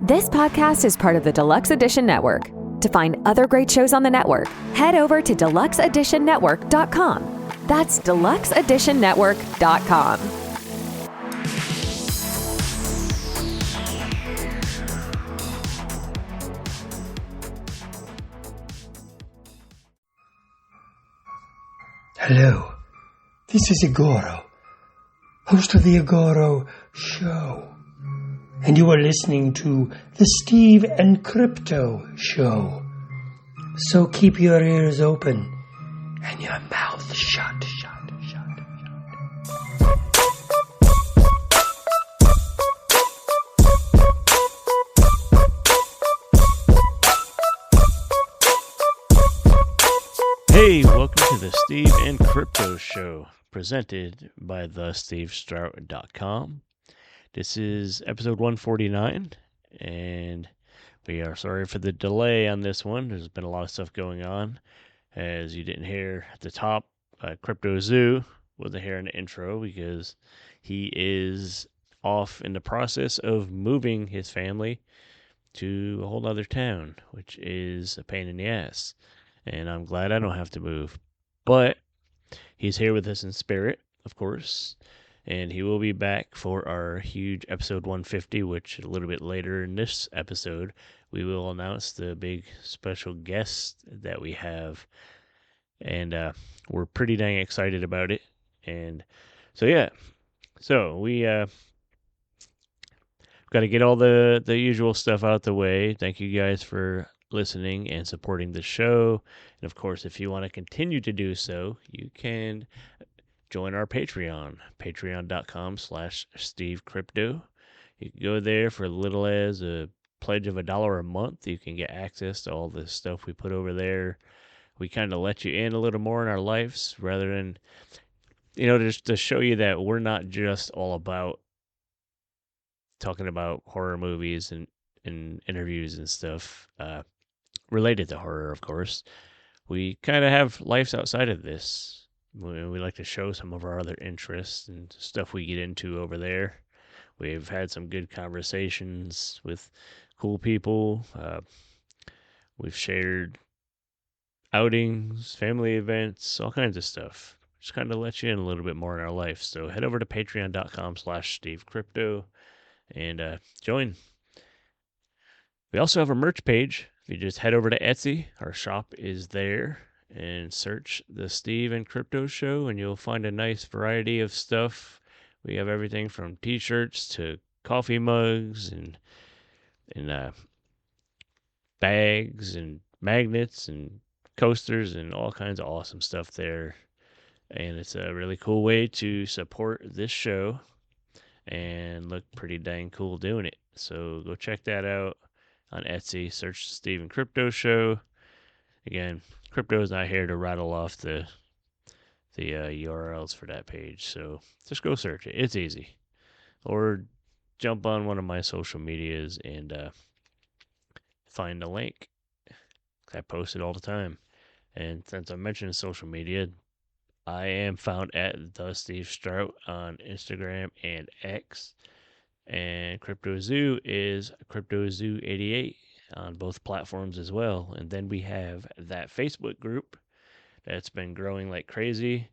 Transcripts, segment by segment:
This podcast is part of the Deluxe Edition Network. To find other great shows on the network, head over to deluxeeditionnetwork.com. That's deluxeeditionnetwork.com. Hello, this is Igoro, host of the Igoro Show, and you are listening to the Steve and Crypto Show. So keep your ears open and your mouth shut. Hey, welcome to the Steve and Crypto Show, presented by thestevestrout.com. This is episode 149, and we are sorry for the delay on this one. There's been a lot of stuff going on. As you didn't hear at the top, Crypto Zoo wasn't here in the intro because he is off in the process of moving his family to a whole other town, which is a pain in the ass. And I'm glad I don't have to move. But he's here with us in spirit, of course. And he will be back for our huge episode 150, which a little bit later in this episode, we will announce the big special guest that we have. And we're pretty dang excited about it. And so, yeah. So we got to get all the usual stuff out the way. Thank you guys for listening and supporting the show. And of course, if you want to continue to do so, you can join our Patreon, patreon.com/SteveCrypto. You can go there for as little as a pledge of $1 a month. You can get access to all the stuff we put over there. We kind of let you in a little more in our lives rather than, just to show you that we're not just all about talking about horror movies and interviews and stuff. Related to horror, of course. We kind of have lives outside of this. We like to show some of our other interests and stuff we get into over there. We've had some good conversations with cool people. We've shared outings, family events, all kinds of stuff. Just kind of let you in a little bit more in our life. So head over to patreon.com/SteveCrypto and join. We also have a merch page. If you just head over to Etsy, our shop is there, and search the Steve and Crypto Show, and you'll find a nice variety of stuff. We have everything from t-shirts to coffee mugs and bags and magnets and coasters and all kinds of awesome stuff there. And it's a really cool way to support this show and look pretty dang cool doing it. So go check that out. On Etsy, search Steve and Crypto Show. Again, Crypto is not here to rattle off the URLs for that page, so just go search it. It's easy. Or jump on one of my social medias and find the link. I post it all the time. And since I'm mentioning social media, I am found at the Steve Strout on Instagram and X. And Crypto Zoo is Crypto Zoo 88 on both platforms as well. And then we have that Facebook group that's been growing like crazy.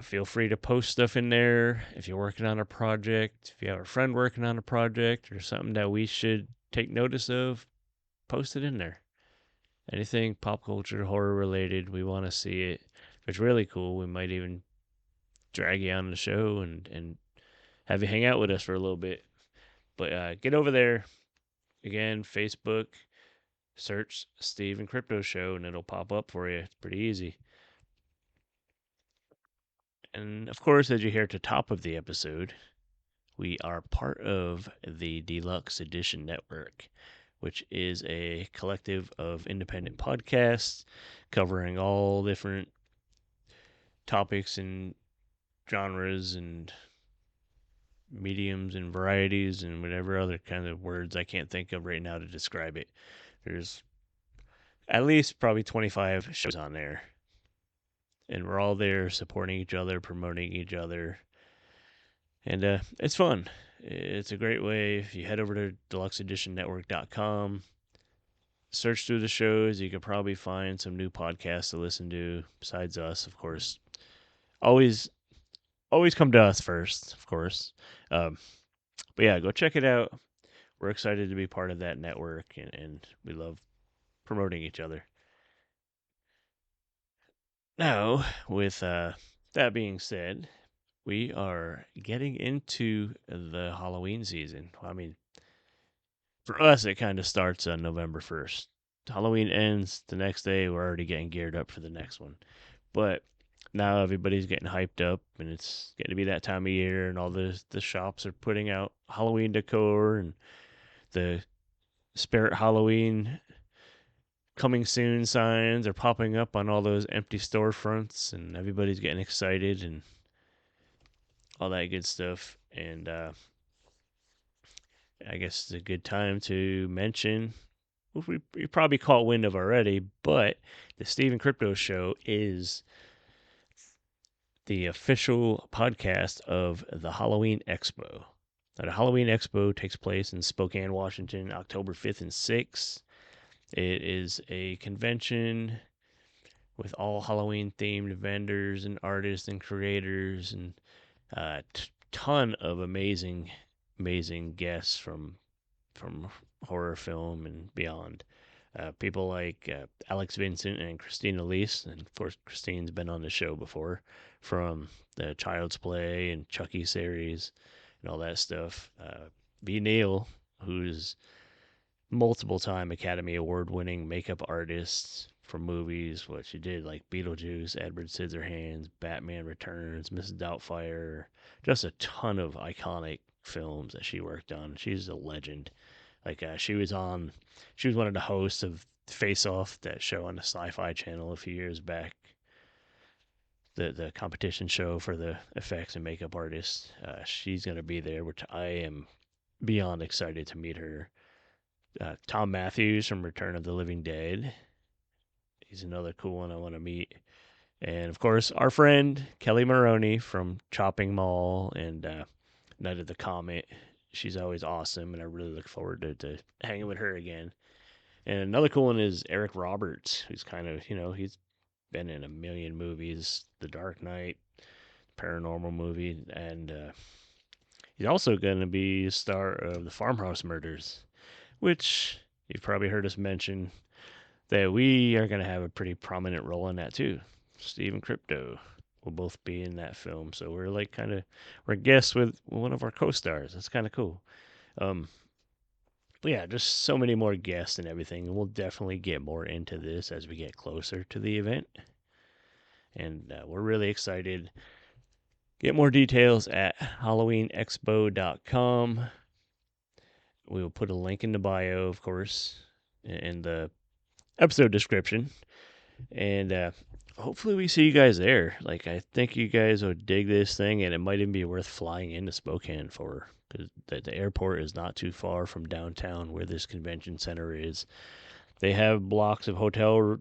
Feel free to post stuff in there if you're working on a project. If you have a friend working on a project or something that we should take notice of, post it in there. Anything pop culture, horror related, we want to see it. If it's really cool, we might even drag you on the show and have you hang out with us for a little bit. But get over there. Again, Facebook, search Steve and Crypto Show, and it'll pop up for you. It's pretty easy. And, of course, as you hear at the top of the episode, we are part of the Deluxe Edition Network, which is a collective of independent podcasts covering all different topics and genres and mediums and varieties and whatever other kind of words I can't think of right now to describe it. There's at least probably 25 shows on there. And we're all there supporting each other, promoting each other. And it's fun. It's a great way. If you head over to deluxeeditionnetwork.com, search through the shows, you could probably find some new podcasts to listen to besides us, of course. Always come to us first, of course. But yeah, go check it out. We're excited to be part of that network, and we love promoting each other. Now, with that being said, we are getting into the Halloween season. I mean, for us, it kind of starts on November 1st. Halloween ends the next day. We're already getting geared up for the next one. But now everybody's getting hyped up, and it's getting to be that time of year, and all the shops are putting out Halloween decor, and the Spirit Halloween coming soon signs are popping up on all those empty storefronts, and everybody's getting excited and all that good stuff. And I guess it's a good time to mention, you probably caught wind of already, but the Steve and Crypto Show is the official podcast of the Halloween Xspo. Now, the Halloween Xspo takes place in Spokane, Washington, October 5th and 6th. It is a convention with all Halloween themed vendors and artists and creators, and a ton of amazing guests from horror film and beyond. People like Alex Vincent and Christina Leese, and of course Christine's been on the show before, from the Child's Play and Chucky series and all that stuff. B. Neal, who's multiple time Academy Award winning makeup artist for movies, what she did like Beetlejuice, Edward Scissorhands, Batman Returns, Mrs. Doubtfire, just a ton of iconic films that she worked on. She's a legend. Like she was one of the hosts of Face Off, that show on the Sci-Fi Channel a few years back. The competition show for the effects and makeup artists. She's gonna be there, which I am beyond excited to meet her. Tom Matthews from Return of the Living Dead. He's another cool one I want to meet. And of course, our friend Kelly Maroney from Chopping Mall and Night of the Comet. She's always awesome, and I really look forward to hanging with her again. And another cool one is Eric Roberts, who's kind of, he's been in a million movies, The Dark Knight, paranormal movie, and he's also going to be a star of The Farmhouse Murders, which you've probably heard us mention that we are going to have a pretty prominent role in that too. Steve and Crypto will both be in that film, so we're like we're guests with one of our co-stars. That's kind of cool. But yeah, just so many more guests and everything, and we'll definitely get more into this as we get closer to the event. And we're really excited. Get more details at HalloweenXspo.com. We will put a link in the bio, of course, in the episode description. And hopefully we see you guys there. Like, I think you guys would dig this thing, and it might even be worth flying into Spokane for, because the airport is not too far from downtown where this convention center is. They have blocks of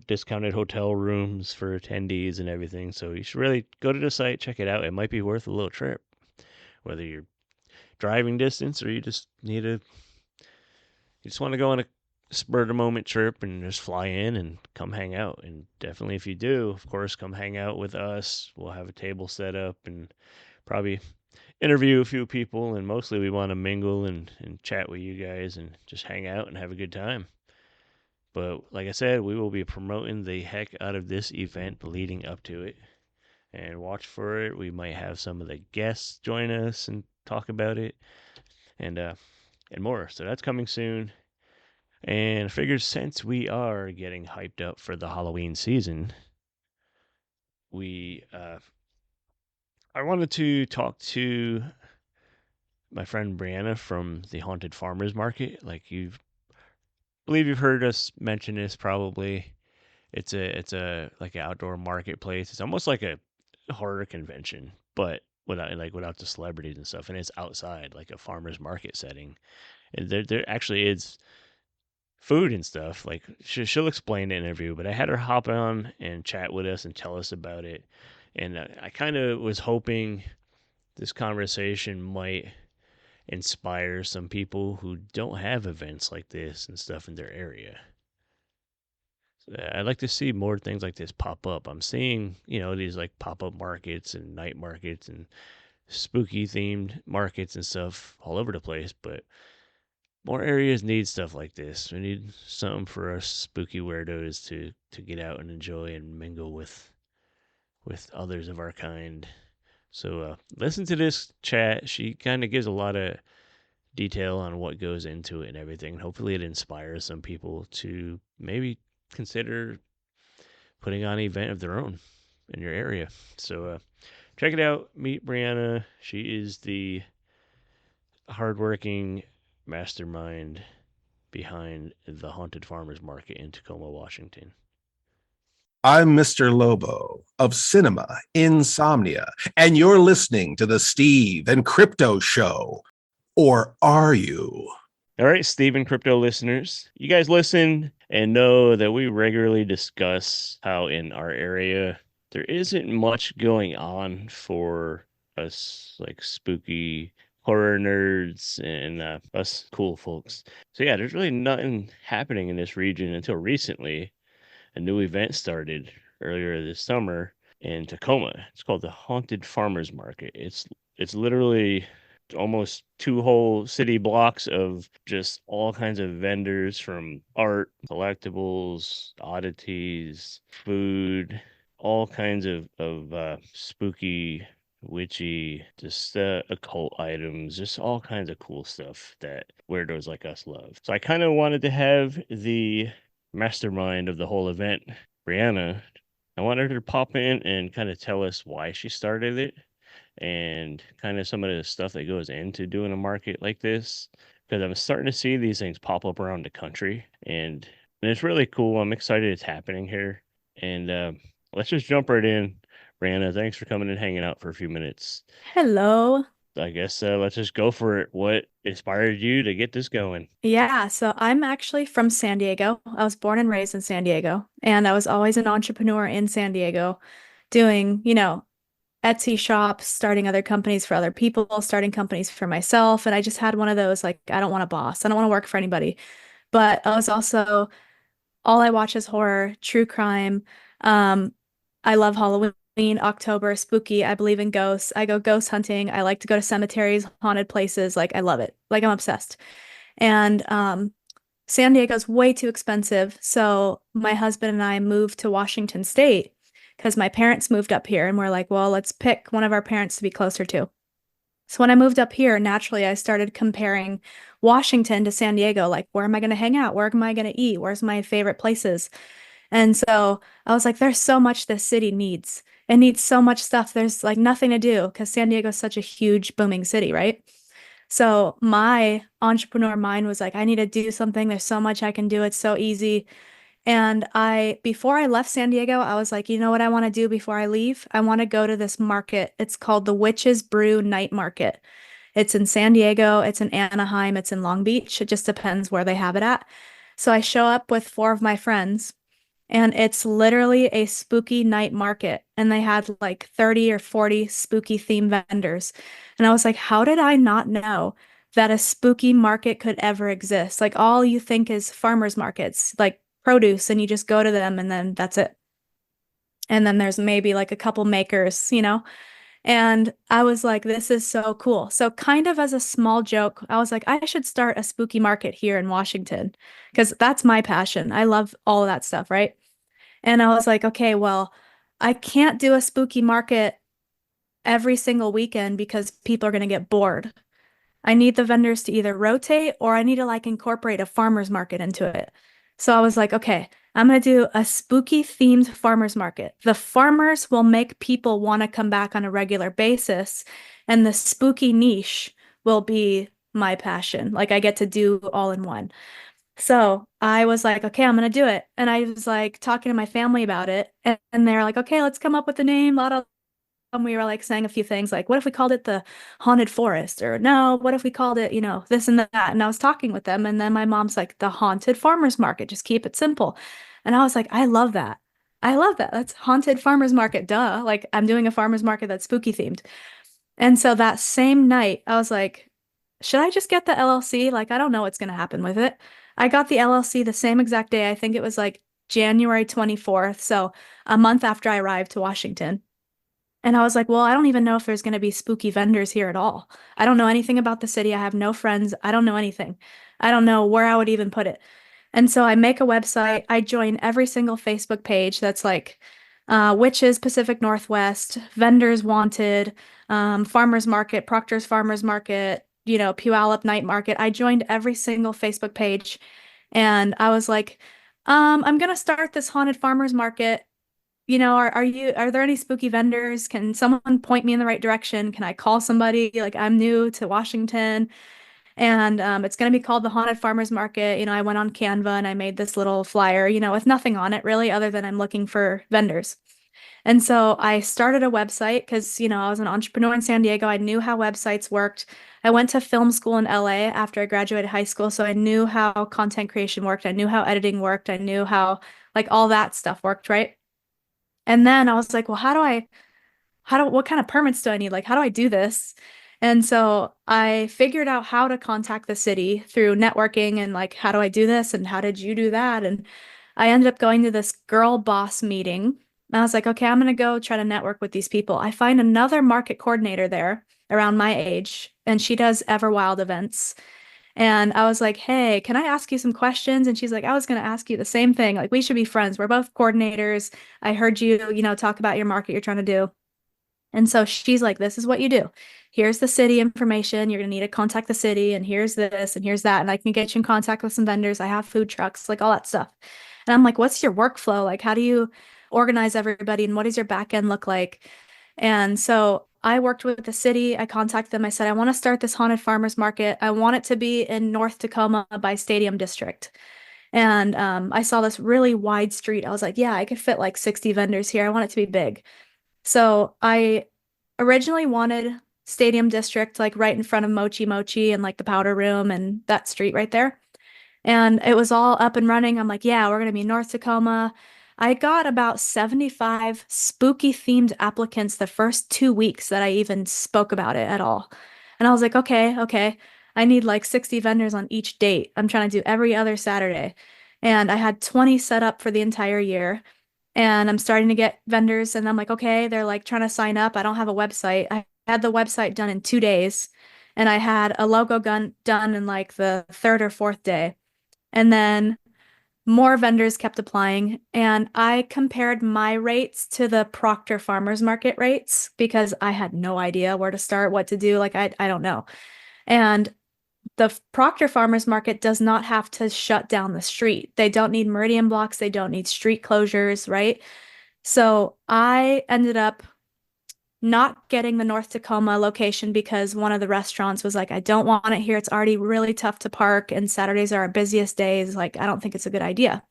discounted hotel rooms for attendees and everything, so you should really go to the site, check it out. It might be worth a little trip, whether you're driving distance or you just want to go on a spur of the moment trip and just fly in and come hang out. And definitely, if you do, of course, come hang out with us. We'll have a table set up and probably interview a few people, and mostly we want to mingle and chat with you guys and just hang out and have a good time. But like I said, we will be promoting the heck out of this event leading up to it, and watch for it. We might have some of the guests join us and talk about it, and more. So that's coming soon. And I figured, since we are getting hyped up for the Halloween season, I wanted to talk to my friend Brianna from the Haunted Farmers Market. Like, believe you've heard us mention this probably. It's a like an outdoor marketplace. It's almost like a horror convention, but without the celebrities and stuff. And it's outside, like a farmer's market setting. And there actually is food and stuff. Like, she'll explain the interview, but I had her hop on and chat with us and tell us about it. And I kind of was hoping this conversation might inspire some people who don't have events like this and stuff in their area. I'd like to see more things like this pop up. I'm seeing, these like pop up markets and night markets and spooky themed markets and stuff all over the place, but more areas need stuff like this. We need something for us spooky weirdos to get out and enjoy and mingle with others of our kind. So listen to this chat. She kind of gives a lot of detail on what goes into it and everything. Hopefully it inspires some people to maybe consider putting on an event of their own in your area. So check it out. Meet Brianna. She is the hardworking mastermind behind the Haunted Farmers Market in Tacoma, Washington. I'm Mr. Lobo of Cinema Insomnia, and you're listening to the Steve and Crypto Show. Or are you? All right, Steve and Crypto listeners, you guys listen and know that we regularly discuss how in our area there isn't much going on for us like spooky horror nerds and us cool folks. So yeah, there's really nothing happening in this region until recently. A new event started earlier this summer in Tacoma. It's called the Haunted Farmers Market. It's literally almost 2 whole city blocks of just all kinds of vendors, from art, collectibles, oddities, food, all kinds of spooky, witchy, just occult items, just all kinds of cool stuff that weirdos like us love. So I kind of wanted to have the mastermind of the whole event, Brianna. I wanted her to pop in and kind of tell us why she started it and kind of some of the stuff that goes into doing a market like this, because I'm starting to see these things pop up around the country, and it's really cool. I'm excited it's happening here, and let's just jump right in. Brianna, thanks for coming and hanging out for a few minutes. Hello. I guess let's just go for it. What inspired you to get this going? Yeah, so I'm actually from San Diego. I was born and raised in San Diego, and I was always an entrepreneur in San Diego, doing, Etsy shops, starting other companies for other people, starting companies for myself. And I just had one of those, like, I don't want a boss. I don't want to work for anybody. But I was also, all I watch is horror, true crime. I love Halloween, October, spooky. I believe in ghosts. I go ghost hunting. I like to go to cemeteries, haunted places. Like, I love it. Like, I'm obsessed. And San Diego's way too expensive. So my husband and I moved to Washington State because my parents moved up here, and we're like, well, let's pick one of our parents to be closer to. So when I moved up here, naturally, I started comparing Washington to San Diego. Like, where am I going to hang out? Where am I going to eat? Where's my favorite places? And so I was like, there's so much this city needs. It needs so much stuff. There's like nothing to do because San Diego is such a huge, booming city, right? So my entrepreneur mind was like, I need to do something. There's so much I can do. It's so easy. And before I left San Diego, I was like, you know what I want to do before I leave? I want to go to this market. It's called the Witch's Brew Night Market. It's in San Diego, it's in Anaheim, it's in Long Beach. It just depends where they have it at. So I show up with 4 of my friends, and it's literally a spooky night market. And they had like 30 or 40 spooky themed vendors. And I was like, how did I not know that a spooky market could ever exist? Like, all you think is farmers markets, like produce, and you just go to them and then that's it. And then there's maybe like a couple makers, And I was like, this is so cool. So kind of as a small joke, I was like, I should start a spooky market here in Washington because that's my passion. I love all of that stuff, right? And I was like, okay, well, I can't do a spooky market every single weekend because people are going to get bored. I need the vendors to either rotate, or I need to like incorporate a farmer's market into it. So I was like, okay, I'm going to do a spooky themed farmer's market. The farmers will make people want to come back on a regular basis, and the spooky niche will be my passion. Like, I get to do all in one. So I was like, okay, I'm going to do it. And I was like talking to my family about it, and they're like, okay, let's come up with a name. And we were like saying a few things like, what if we called it the Haunted Forest? Or no, what if we called it, this and that? And I was talking with them. And then my mom's like, the Haunted Farmers Market, just keep it simple. And I was like, I love that. I love that. That's Haunted Farmers Market. Duh. Like, I'm doing a farmers market that's spooky themed. And so that same night, I was like, should I just get the LLC? Like, I don't know what's going to happen with it. I got the LLC the same exact day. I think it was like January 24th. So a month after I arrived to Washington. And I was like, well, I don't even know if there's going to be spooky vendors here at all. I don't know anything about the city. I have no friends. I don't know anything. I don't know where I would even put it. And so I make a website. I join every single Facebook page that's like Witches Pacific Northwest, Vendors Wanted, Farmers Market, Proctor's Farmers Market, Puyallup Night Market. I joined every single Facebook page and I was like, I'm gonna start this haunted farmers market. Are there any spooky vendors? Can someone point me in the right direction? Can I call somebody? Like, I'm new to Washington and it's going to be called the Haunted Farmers Market. I went on Canva and I made this little flyer, with nothing on it really, other than I'm looking for vendors. And so I started a website because, I was an entrepreneur in San Diego. I knew how websites worked. I went to film school in LA after I graduated high school. So I knew how content creation worked. I knew how editing worked. I knew how, like, all that stuff worked, right? And then I was like, well, what kind of permits do I need? Like, how do I do this? And so I figured out how to contact the city through networking and like, how do I do this? And how did you do that? And I ended up going to this girl boss meeting. And I was like, okay, I'm going to go try to network with these people. I find another market coordinator there around my age, and she does Everwild events. And I was like, hey, can I ask you some questions? And she's like, I was going to ask you the same thing. Like, we should be friends. We're both coordinators. I heard you, talk about your market you're trying to do. And so she's like, this is what you do. Here's the city information. You're going to need to contact the city, and here's this and here's that. And I can get you in contact with some vendors. I have food trucks, like all that stuff. And I'm like, what's your workflow? Like, how do you organize everybody and what does your back end look like? And so I worked with the city. I contacted them. I said, I want to start this haunted farmers market. I want it to be in North Tacoma by Stadium District. And I saw this really wide street. I was like, yeah, I could fit like 60 vendors here. I want it to be big. So I originally wanted Stadium District, like right in front of Mochi Mochi and like the powder room and that street right there. And it was all up and running. I'm like, yeah, we're going to be North Tacoma. I got about 75 spooky themed applicants the first 2 weeks that I even spoke about it at all. And I was like, okay. I need like 60 vendors on each date. I'm trying to do every other Saturday. And I had 20 set up for the entire year. And I'm starting to get vendors, and I'm like, okay, they're like trying to sign up. I don't have a website. I had the website done in 2 days, and I had a logo done in like the third or fourth day. And then more vendors kept applying, and I compared my rates to the Proctor Farmers Market rates because I had no idea where to start, what to do. Like, I don't know. And the Proctor Farmers Market does not have to shut down the street. They don't need meridian blocks. They don't need street closures, right? So I ended up not getting the North Tacoma location because one of the restaurants was like, I don't want it here. It's already really tough to park, and Saturdays are our busiest days. Like, I don't think it's a good idea.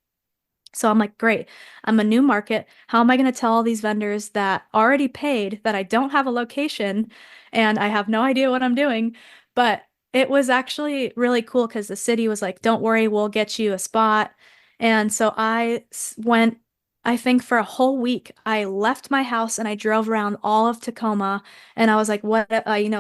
So I'm like, great, I'm a new market. How am I going to tell all these vendors that already paid that I don't have a location and I have no idea what I'm doing? But it was actually really cool because the city was like, don't worry, we'll get you a spot. And so I went, I think for a whole week, I left my house and I drove around all of Tacoma, and I was like, what,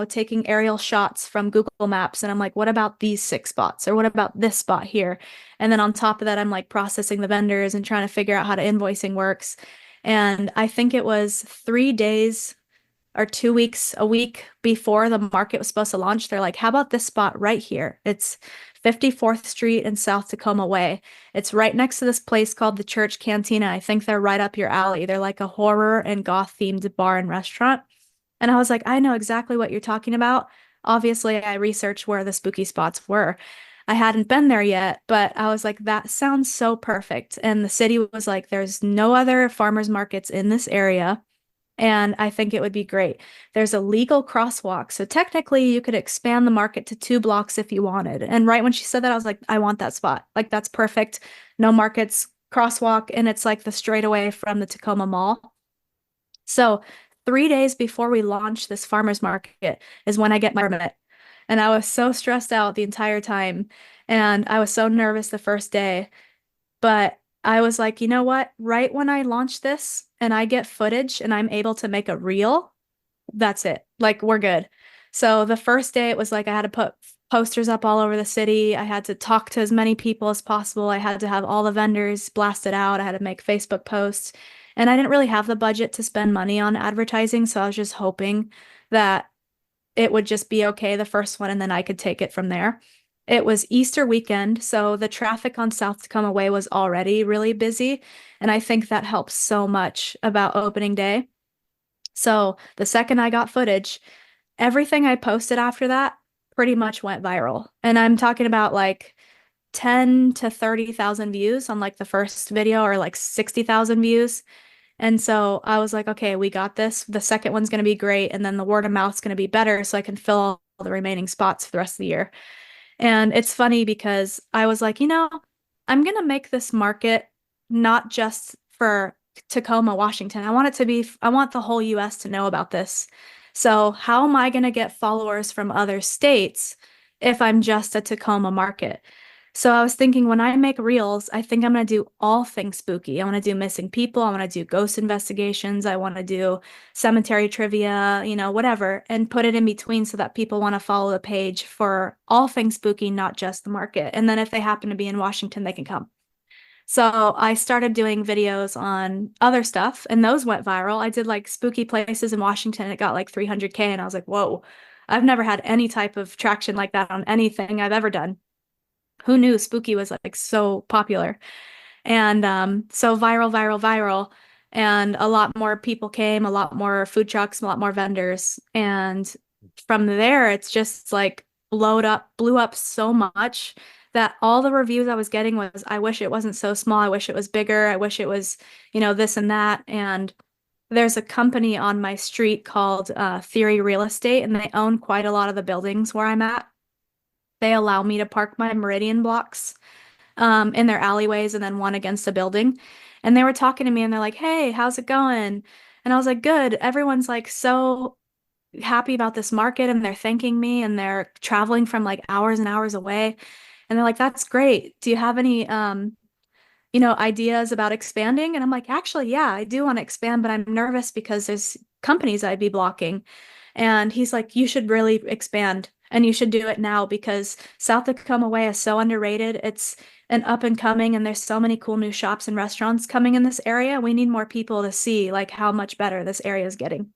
taking aerial shots from Google Maps. And I'm like, what about these 6 spots? Or what about this spot here? And then on top of that, I'm like processing the vendors and trying to figure out how to invoicing works. And I think it was 3 days or 2 weeks, a week before the market was supposed to launch. They're like, how about this spot right here? It's 54th Street and South Tacoma Way. It's right next to this place called the Church Cantina. I think they're right up your alley. They're like a horror and goth themed bar and restaurant. And I was like, I know exactly what you're talking about. Obviously, I researched where the spooky spots were. I hadn't been there yet, but I was like, that sounds so perfect. And the city was like, there's no other farmers markets in this area. And I think it would be great. There's a legal crosswalk. So technically, you could expand the market to 2 blocks if you wanted. And right when she said that, I was like, I want that spot. Like, that's perfect. No markets, crosswalk. And it's like the straightaway from the Tacoma Mall. So 3 days before we launch this farmer's market is when I get my permit. And I was so stressed out the entire time. And I was so nervous the first day. But I was like, you know what? Right when I launch this and I get footage and I'm able to make a reel, that's it. Like, we're good. So the first day it was like I had to put posters up all over the city. I had to talk to as many people as possible. I had to have all the vendors blasted out. I had to make Facebook posts. And I didn't really have the budget to spend money on advertising, so I was just hoping that it would just be okay the first one and then I could take it from there. It was Easter weekend, so the traffic on South Tacoma Way was already really busy, and I think that helps so much about opening day. So the second I got footage, everything I posted after that pretty much went viral. And I'm talking about like 10 to 30,000 views on like the first video, or like 60,000 views. And so I was like, okay, we got this. The second one's going to be great. And then the word of mouth's going to be better so I can fill all the remaining spots for the rest of the year. And it's funny because I was like, I'm going to make this market not just for Tacoma, Washington. I want the whole US to know about this. So how am I going to get followers from other states if I'm just a Tacoma market? So I was thinking, when I make reels, I think I'm going to do all things spooky. I want to do missing people. I want to do ghost investigations. I want to do cemetery trivia, whatever, and put it in between so that people want to follow the page for all things spooky, not just the market. And then if they happen to be in Washington, they can come. So I started doing videos on other stuff, and those went viral. I did like spooky places in Washington, and it got like 300K, and I was like, whoa, I've never had any type of traction like that on anything I've ever done. Who knew spooky was like so popular? And so viral, viral, viral. And a lot more people came, a lot more food trucks, a lot more vendors. And from there, it's just like blew up so much that all the reviews I was getting was, I wish it wasn't so small. I wish it was bigger. I wish it was, this and that. And there's a company on my street called Theory Real Estate, and they own quite a lot of the buildings where I'm at. They allow me to park my Meridian blocks in their alleyways and then one against a building. And they were talking to me and they're like, hey, how's it going? And I was like, good. Everyone's like so happy about this market, and they're thanking me, and they're traveling from like hours and hours away. And they're like, that's great. Do you have any ideas about expanding? And I'm like, actually, yeah, I do want to expand, but I'm nervous because there's companies I'd be blocking. And he's like, you should really expand, and you should do it now because South Tacoma Way is so underrated. It's an up and coming, and there's so many cool new shops and restaurants coming in this area. We need more people to see like how much better this area is getting.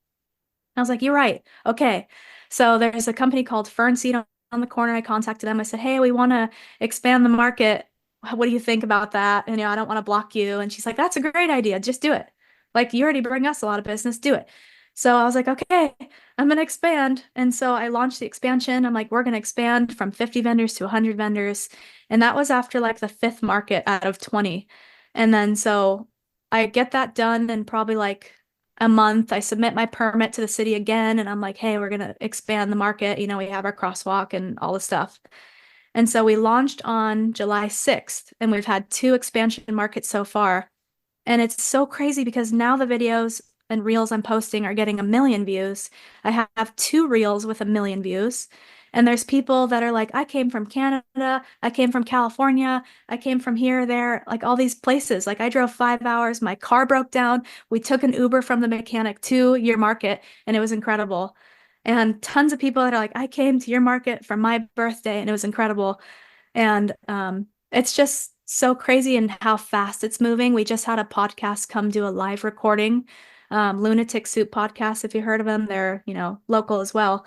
I was like, you're right. Okay. So there's a company called Fernseed on the corner. I contacted them. I said, hey, we want to expand the market. What do you think about that? And, I don't want to block you. And she's like, that's a great idea. Just do it. Like, you already bring us a lot of business. Do it. So I was like, okay, I'm going to expand. And so I launched the expansion. I'm like, we're going to expand from 50 vendors to 100 vendors. And that was after like the fifth market out of 20. And then so I get that done in probably like a month. I submit my permit to the city again. And I'm like, hey, we're going to expand the market. We have our crosswalk and all the stuff. And so we launched on July 6th, and we've had 2 expansion markets so far. And it's so crazy because now the videos and reels I'm posting are getting 1 million views. I have 2 reels with 1 million views. And there's people that are like, I came from Canada, I came from California, I came from here, there, like all these places. Like, I drove 5 hours, my car broke down. We took an Uber from the mechanic to your market, and it was incredible. And tons of people that are like, I came to your market for my birthday, and it was incredible. And it's just so crazy and how fast it's moving. We just had a podcast come do a live recording, Lunatic Soup podcast, if you heard of them. They're, local as well.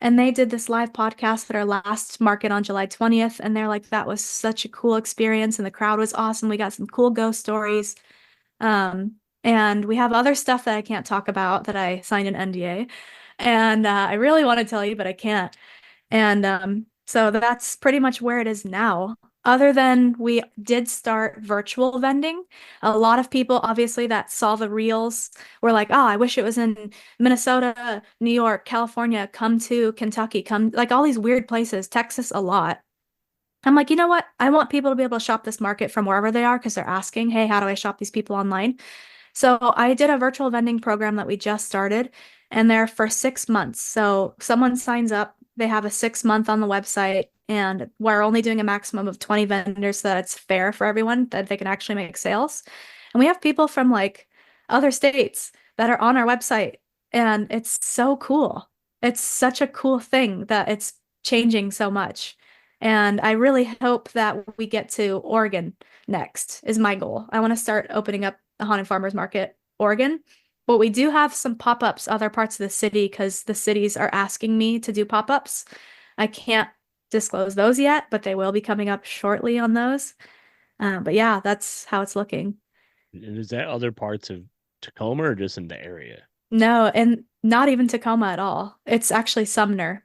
And they did this live podcast at our last market on July 20th. And they're like, that was such a cool experience. And the crowd was awesome. We got some cool ghost stories. And we have other stuff that I can't talk about that I signed an NDA. And I really want to tell you, but I can't. And so that's pretty much where it is now. Other than we did start virtual vending. A lot of people, obviously, that saw the reels were like, oh, I wish it was in Minnesota, New York, California, come to Kentucky, come, like all these weird places, Texas a lot. I'm like, you know what? I want people to be able to shop this market from wherever they are because they're asking, hey, how do I shop these people online? So I did a virtual vending program that we just started, and they're for 6 months. So someone signs up, they have a 6-month on the website, and we're only doing a maximum of 20 vendors so that it's fair for everyone, that they can actually make sales. And we have people from like other states that are on our website, and it's so cool. It's such a cool thing that it's changing so much. And I really hope that we get to Oregon next, is my goal. I want to start opening up the Haunted Farmers Market, Oregon. But we do have some pop-ups other parts of the city because the cities are asking me to do pop-ups. I can't disclose those yet, but they will be coming up shortly on those. But yeah, that's how it's looking. And is that other parts of Tacoma or just in the area? No, and not even Tacoma at all. It's actually Sumner.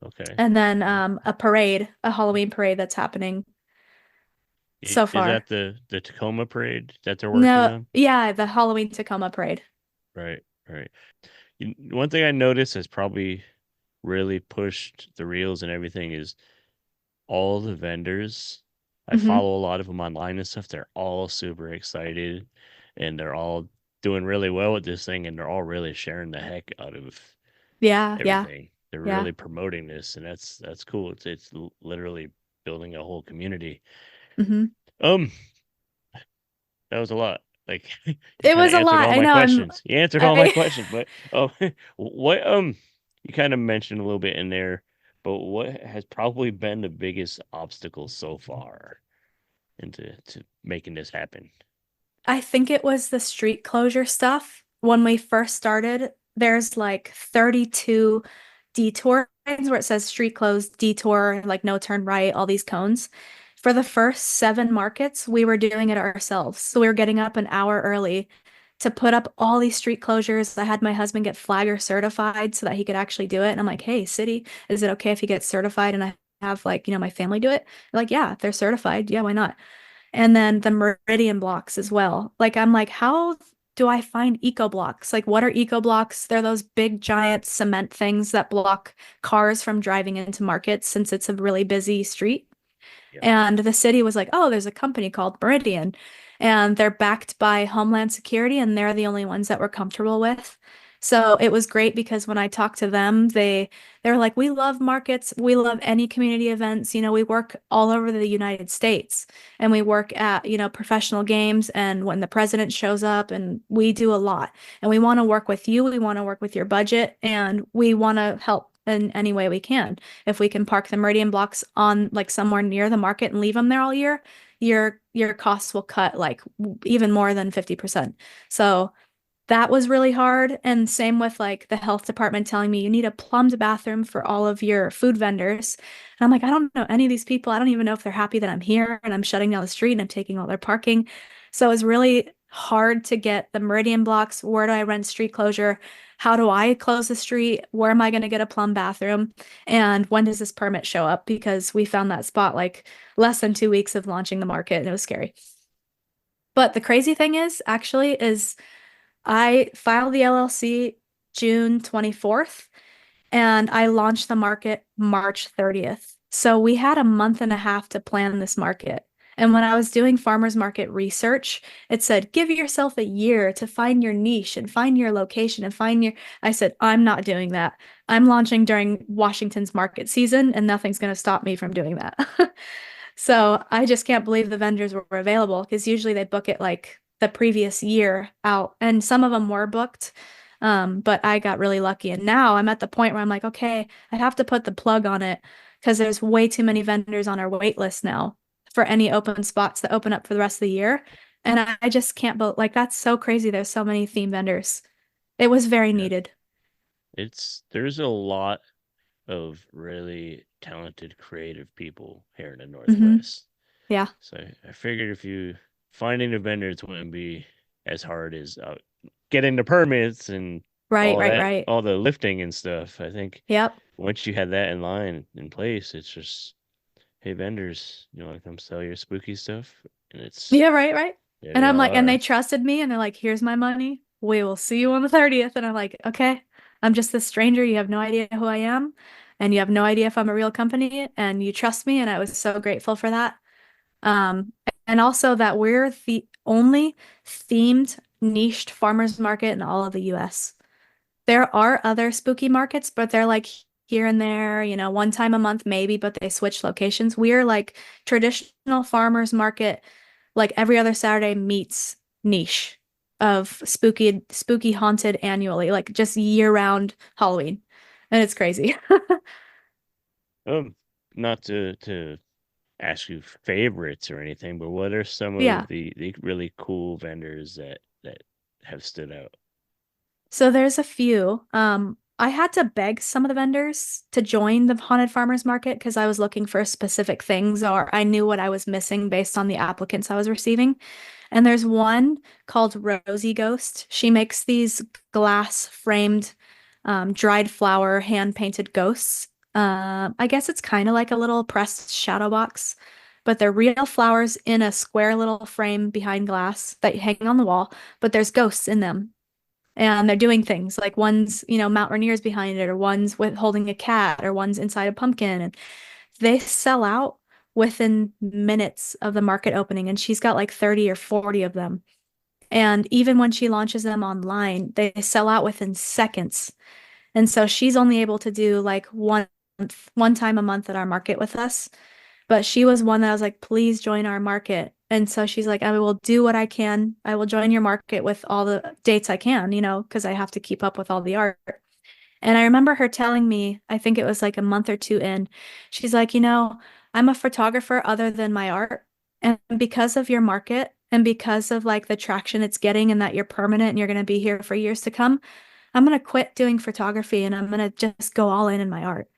Okay. And then a parade, a Halloween parade that's happening so Is far. that the Tacoma parade that they're working No, on? yeah, the Halloween Tacoma parade. Right, right. One thing I noticed has probably really pushed the reels and everything is all the vendors. I Hmm. follow a lot of them online and stuff. They're all super excited and they're all doing really well with this thing and they're all really sharing the heck out of Yeah, yeah, everything. They're yeah. really promoting this and that's cool. It's literally building a whole community. Hmm. Um, that was a lot. Like you It kind was of a answered lot. all I my know questions. You answered all my I questions, but oh, what you kind of mentioned a little bit in there, but what has probably been the biggest obstacle so far into to making this happen? I think it was the street closure stuff. When we first started, there's like 32 detour signs where it says street closed, detour, like no turn right, all these cones. For the first 7 markets, we were doing it ourselves. So we were getting up an hour early to put up all these street closures. I had my husband get flagger certified so that he could actually do it. And I'm like, hey, city, is it okay if he gets certified and I have like, my family do it? They're like, yeah, if they're certified. Yeah, why not? And then the meridian blocks as well. Like I'm like, how do I find eco blocks? Like what are eco blocks? They're those big giant cement things that block cars from driving into markets since it's a really busy street. Yeah. And the city was like, oh, there's a company called Meridian, and they're backed by Homeland Security, and they're the only ones that we're comfortable with. So it was great because when I talked to them, they were like, we love markets, we love any community events. We work all over the United States, and we work at, professional games, and when the president shows up, and we do a lot. And we want to work with you, we want to work with your budget, and we want to help in any way we can. If we can park the Meridian blocks on like somewhere near the market and leave them there all year, your costs will cut like even more than 50%. So that was really hard. And same with like the health department telling me you need a plumbed bathroom for all of your food vendors. And I'm like, I don't know any of these people. I don't even know if they're happy that I'm here and I'm shutting down the street and I'm taking all their parking. So it was really hard to get the Meridian blocks. Where do I rent street closure? How do I close the street? Where am I going to get a plumb bathroom? And when does this permit show up? Because we found that spot like less than 2 weeks of launching the market and it was scary. But the crazy thing is, actually, is I filed the LLC June 24th and I launched the market March 30th. So we had a month and a half to plan this market. And when I was doing farmers market research, it said, give yourself a year to find your niche and find your location and find your. I said, I'm not doing that. I'm launching during Washington's market season and nothing's going to stop me from doing that. So I just can't believe the vendors were available because usually they book it like the previous year out, and some of them were booked. But I got really lucky. And now I'm at the point where I'm like, okay, I have to put the plug on it because there's way too many vendors on our wait list now for any open spots that open up for the rest of the year. And I just can't, but like, that's so crazy. There's so many theme vendors. It was very Yeah. needed. There's a lot of really talented creative people here in the Hmm. Northwest. Yeah. So I figured if you finding the vendors wouldn't be as hard as getting the permits and Right, all right, that, right. all the lifting and stuff. I think Yep. once you had that in line in place, it's just, hey, vendors, you want to come sell your spooky stuff? And it's Yeah, right, right. there And they I'm all like, and they are. trusted me and they're like, here's my money. We will see you on the 30th. And I'm like, okay, I'm just this stranger. You have no idea who I am. And you have no idea if I'm a real company. And you trust me. And I was so grateful for that. Um, and also that we're the only themed niched farmers market in all of the US. There are other spooky markets, but they're like here and there, one time a month maybe, but they switch locations. We're like traditional farmers market, like every other Saturday meets niche of spooky haunted annually, like just year-round Halloween. and it's crazy. Um, not to ask you favorites or anything, but what are some Yeah. of the really cool vendors that have stood out? So there's a few. I had to beg some of the vendors to join the Haunted Farmers Market because I was looking for specific things or I knew what I was missing based on the applicants I was receiving. And there's one called Rosie Ghost. She makes these glass framed, dried flower, hand painted ghosts. I guess it's kind of like a little pressed shadow box, but they're real flowers in a square little frame behind glass that you hang on the wall, but there's ghosts in them. And they're doing things like one's, Mount Rainier's behind it, or one's with holding a cat, or one's inside a pumpkin. And they sell out within minutes of the market opening. And she's got like 30 or 40 of them. And even when she launches them online, they sell out within seconds. And so she's only able to do like one time a month at our market with us. But she was one that I was like, please join our market. And so she's like, I will do what I can. I will join your market with all the dates I can, because I have to keep up with all the art. And I remember her telling me, I think it was like a month or two in, she's like, I'm a photographer other than my art. And because of your market and because of like the traction it's getting and that you're permanent and you're going to be here for years to come, I'm going to quit doing photography and I'm going to just go all in my art.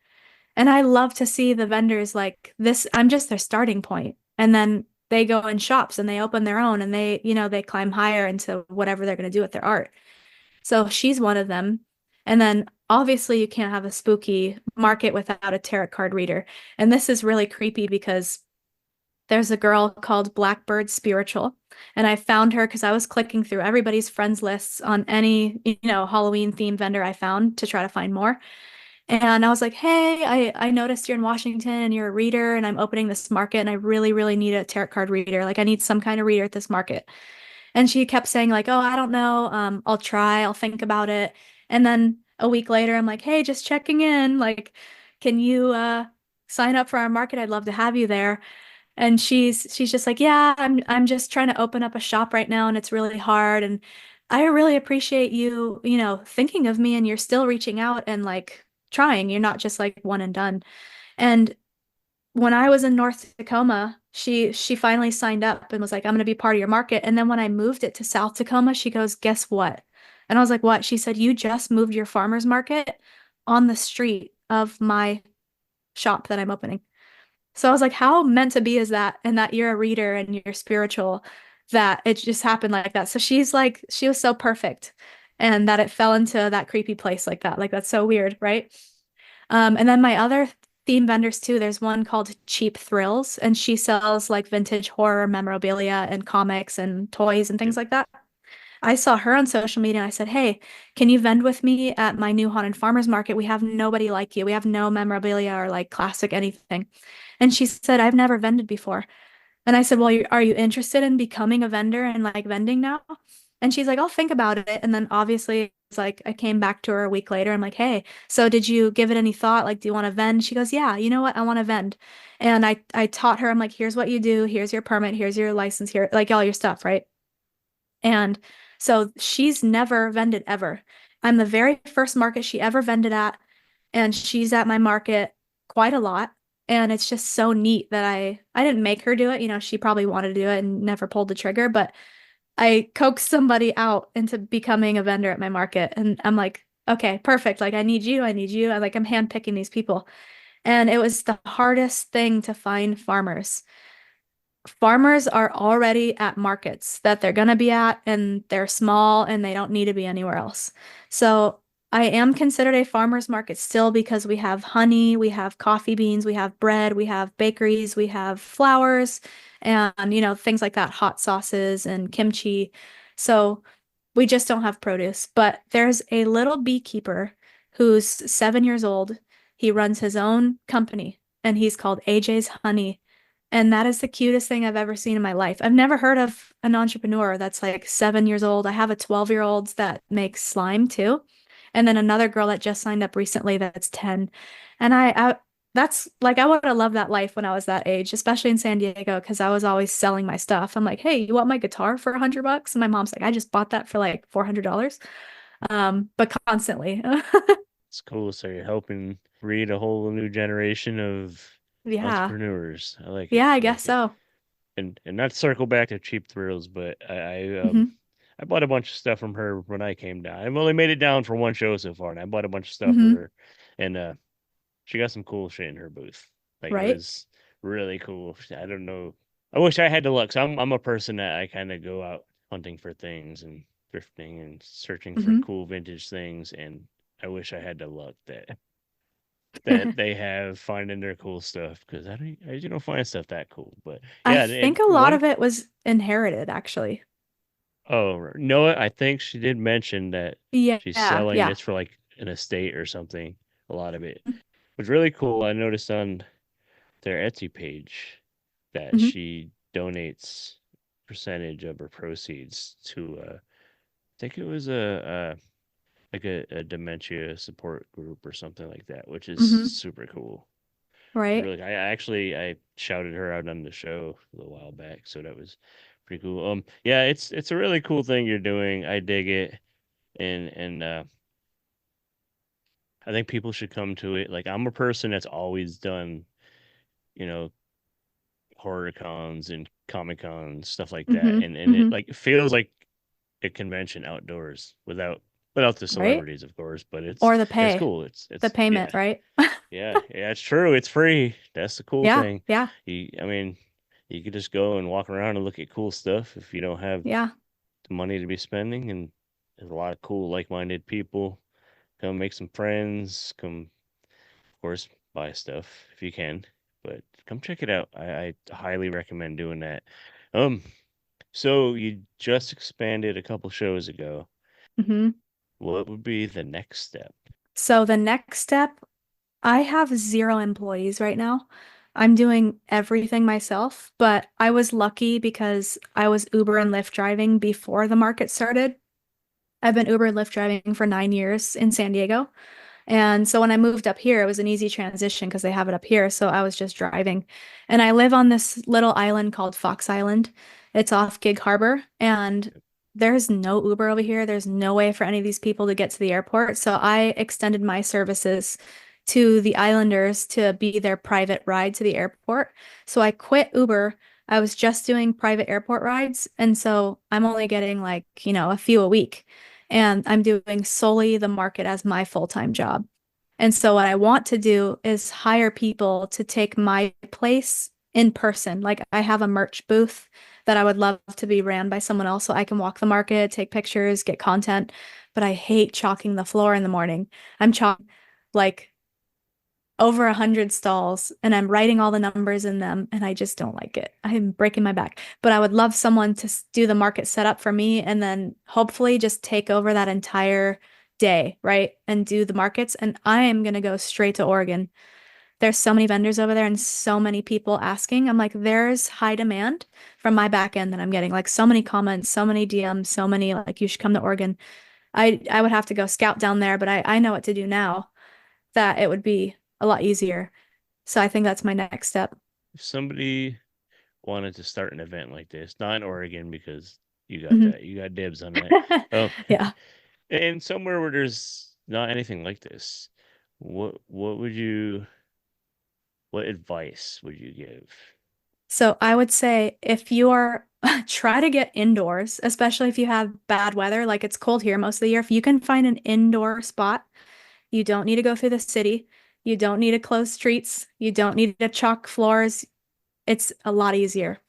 And I love to see the vendors like this. I'm just their starting point. And then they go in shops and they open their own and they climb higher into whatever they're going to do with their art. So she's one of them. And then obviously you can't have a spooky market without a tarot card reader. And this is really creepy because there's a girl called Blackbird Spiritual. And I found her because I was clicking through everybody's friends lists on any, Halloween themed vendor I found to try to find more. And I was like, hey, I noticed you're in Washington and you're a reader and I'm opening this market and I really, really need a tarot card reader. Like I need some kind of reader at this market. And she kept saying like, oh, I don't know. I'll try. I'll think about it. And then a week later, I'm like, hey, just checking in. Like, can you sign up for our market? I'd love to have you there. And she's just like, yeah, I'm just trying to open up a shop right now and it's really hard. And I really appreciate you, thinking of me and you're still reaching out and like trying. You're not just like one and done. And when I was in North Tacoma, she finally signed up and was like, I'm going to be part of your market. And then when I moved it to South Tacoma, she goes, guess what? And I was like, what? She said, you just moved your farmer's market on the street of my shop that I'm opening. So I was like, how meant to be is that? And that you're a reader and you're spiritual, that it just happened like that. So she's like, she was so perfect and that it fell into that creepy place like that. Like that's so weird, right? And then my other theme vendors too, there's one called Cheap Thrills, and she sells like vintage horror memorabilia and comics and toys and things Yep. like that. I saw her on social media and I said, hey, can you vend with me at my new Haunted Farmers Market? We have nobody like you. We have no memorabilia or like classic anything. And she said, I've never vended before. And I said, well, are you interested in becoming a vendor and like vending now? And she's like, I'll think about it. And then obviously it's like I came back to her a week later. I'm like, hey, so did you give it any thought? Like, do you want to vend? She goes, yeah, you know what? I want to vend. And I taught her, I'm like, here's what you do, here's your permit, here's your license, here, like all your stuff, right? And so she's never vended ever. I'm the very first market she ever vended at, and she's at my market quite a lot. And it's just so neat that I didn't make her do it. She probably wanted to do it and never pulled the trigger, but I coaxed somebody out into becoming a vendor at my market. And I'm like, okay, perfect. Like I need you. I need you. I'm handpicking these people. And it was the hardest thing to find farmers. Farmers are already at markets that they're going to be at, and they're small and they don't need to be anywhere else. So I am considered a farmer's market still because we have honey, we have coffee beans, we have bread, we have bakeries, we have flowers, and things like that, hot sauces and kimchi. So we just don't have produce. But there's a little beekeeper who's 7 years old. He runs his own company and he's called AJ's Honey. And that is the cutest thing I've ever seen in my life. I've never heard of an entrepreneur that's like 7 years old. I have a 12-year-old that makes slime too. And then another girl that just signed up recently that's 10. And that's like, I would have loved that life when I was that age, especially in San Diego, because I was always selling my stuff. I'm like, hey, you want my guitar for $100? And my mom's like, I just bought that for like $400. But constantly. It's cool. So you're helping breed a whole new generation of Yeah. entrepreneurs. I like it. Yeah, I I like guess it. so. And not to circle back to cheap thrills, but Hmm. I bought a bunch of stuff from her when I came down. I've only made it down for one show so far, and I bought a bunch of stuff for Hmm. her. And she got some cool shit in her booth. Like it Right. was really cool. I don't know. I wish I had the luck. So I'm a person that I kind of go out hunting for things and thrifting and searching for Hmm. cool vintage things, and I wish I had the luck that they have finding their cool stuff because I usually don't find stuff that cool. But I yeah, think and a lot one of it was inherited, actually. oh no, I think she did mention that Yeah, she's selling yeah. this for like an estate or something. A lot of it was really cool. I noticed on their Etsy page that Hmm. she donates percentage of her proceeds to I think it was a dementia support group or something like that, which is Hmm. super cool. It's Right. really I actually I shouted her out on the show a little while back, so that was pretty cool. Yeah, it's a really cool thing you're doing. I dig it. And I think people should come to it. Like I'm a person that's always done, you know, horror cons and comic cons, stuff like that. Hmm. And it Hmm. like feels like a convention outdoors without the Right. celebrities, of course, but Or the it's pay, cool. the It's payment, yeah. right? Yeah, it's true. It's free. That's the cool Yeah, thing. yeah, I mean, you could just go and walk around and look at cool stuff if you don't have yeah. the money to be spending. And there's a lot of cool, like-minded people. Come make some friends. Come, of course, buy stuff if you can. But come check it out. I highly recommend doing that. Um, so you just expanded a couple shows ago. Hmm. What would be the next step? So the next step, I have 0 employees right now. I'm doing everything myself, but I was lucky because I was Uber and Lyft driving before the market started. I've been Uber and Lyft driving for 9 years in San Diego. And so when I moved up here, it was an easy transition because they have it up here. So I was just driving. And I live on this little island called Fox Island. It's off Gig Harbor. And there's no Uber over here. There's no way for any of these people to get to the airport. So I extended my services to the islanders to be their private ride to the airport. So I quit Uber. I was just doing private airport rides. And so I'm only getting like, a few a week. And I'm doing solely the market as my full-time job. And so what I want to do is hire people to take my place in person. Like I have a merch booth that I would love to be ran by someone else so I can walk the market, take pictures, get content. But I hate chalking the floor in the morning. I'm chalking like over 100 stalls and I'm writing all the numbers in them and I just don't like it. I'm breaking my back. But I would love someone to do the market setup for me and then hopefully just take over that entire day, right? And do the markets. And I am going to go straight to Oregon. There's so many vendors over there and so many people asking. I'm like, there's high demand from my back end that I'm getting. Like so many comments, so many DMs, so many like you should come to Oregon. I would have to go scout down there, but I know what to do now that it would be a lot easier. So I think that's my next step. If somebody wanted to start an event like this, not in Oregon because Mhm. you got dibs on that. Oh, Yeah. and somewhere where there's not anything like this, what would you what advice would you give? So I would say if you are try to get indoors, especially if you have bad weather, like it's cold here most of the year, if you can find an indoor spot, you don't need to go through the city. You don't need to close streets. You don't need to chalk floors. It's a lot easier.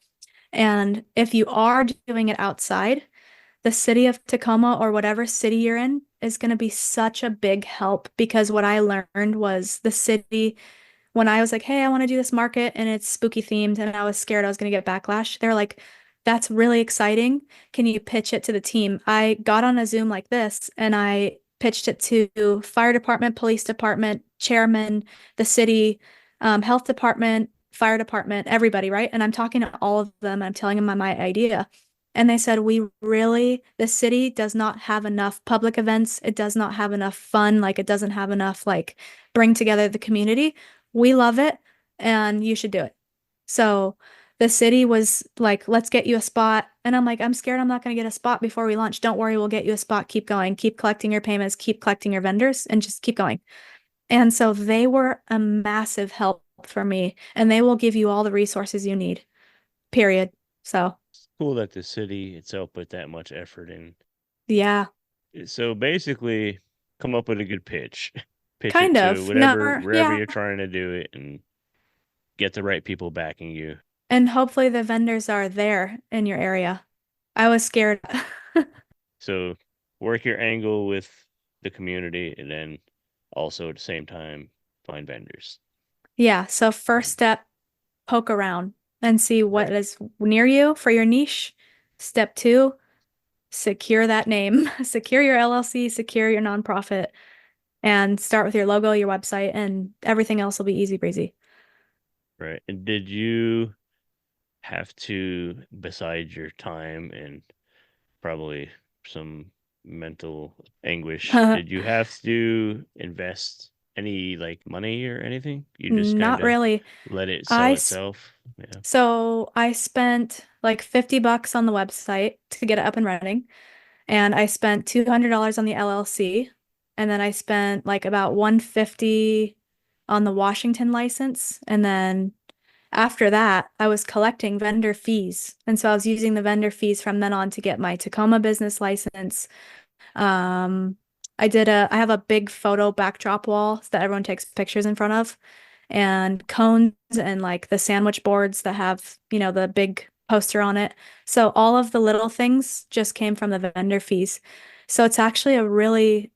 And if you are doing it outside, the city of Tacoma or whatever city you're in is going to be such a big help because what I learned was the city, when I was like, hey, I want to do this market and it's spooky themed, and I was scared I was going to get backlash, they're like, that's really exciting. Can you pitch it to the team? I got on a Zoom like this and I pitched it to fire department, police department, chairman, the city, health department, fire department, everybody, right? And I'm talking to all of them. I'm telling them my idea. And they said, the city does not have enough public events. It does not have enough fun. Like, it doesn't have enough, like, bring together the community. We love it and you should do it. So The city was like, let's get you a spot. And I'm like, I'm scared I'm not going to get a spot before we launch. Don't worry, we'll get you a spot. Keep going. Keep collecting your payments. Keep collecting your vendors and just keep going. And so they were a massive help for me, and they will give you all the resources you need, period. So, It's cool that the city itself put that much effort in. yeah, So basically, come up with a good pitch. Pitch it kind to of. No, wherever yeah. you're trying to do it, and get the right people backing you. And hopefully the vendors are there in your area. I was scared. So work your angle with the community, and then also at the same time find vendors. Yeah, so first step, poke around and see what Right. is near you for your niche. Step two, secure that name, secure your LLC, secure your nonprofit, and start with your logo, your website, and everything else will be easy breezy. Right. And did you have to, besides your time and probably some mental anguish, did you have to invest any like money or anything? You just kind Not of really. let it I sell s- itself? Yeah. so I spent like $50 on the website to get it up and running, and I spent $200 on the LLC, and then I spent like about 150 on the Washington license, and then after that, I was collecting vendor fees. And so I was using the vendor fees from then on to get my Tacoma business license. Um, I have a big photo backdrop wall that everyone takes pictures in front of, and cones and like the sandwich boards that have, the big poster on it. So all of the little things just came from the vendor fees. So it's actually a really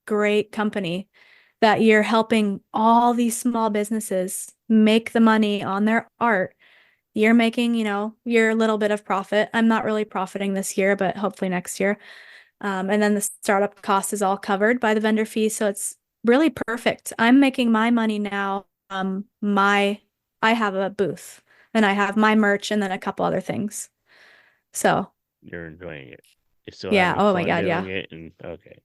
great company that you're helping all these small businesses make the money on their art. You're making, your little bit of profit. I'm not really profiting this year, but hopefully next year. And then the startup cost is all covered by the vendor fee. So it's really perfect. I'm making my money now. I have a booth and I have my merch and then a couple other things. So You're enjoying it. You're still yeah. having Oh my fun God. doing Yeah. it, and okay.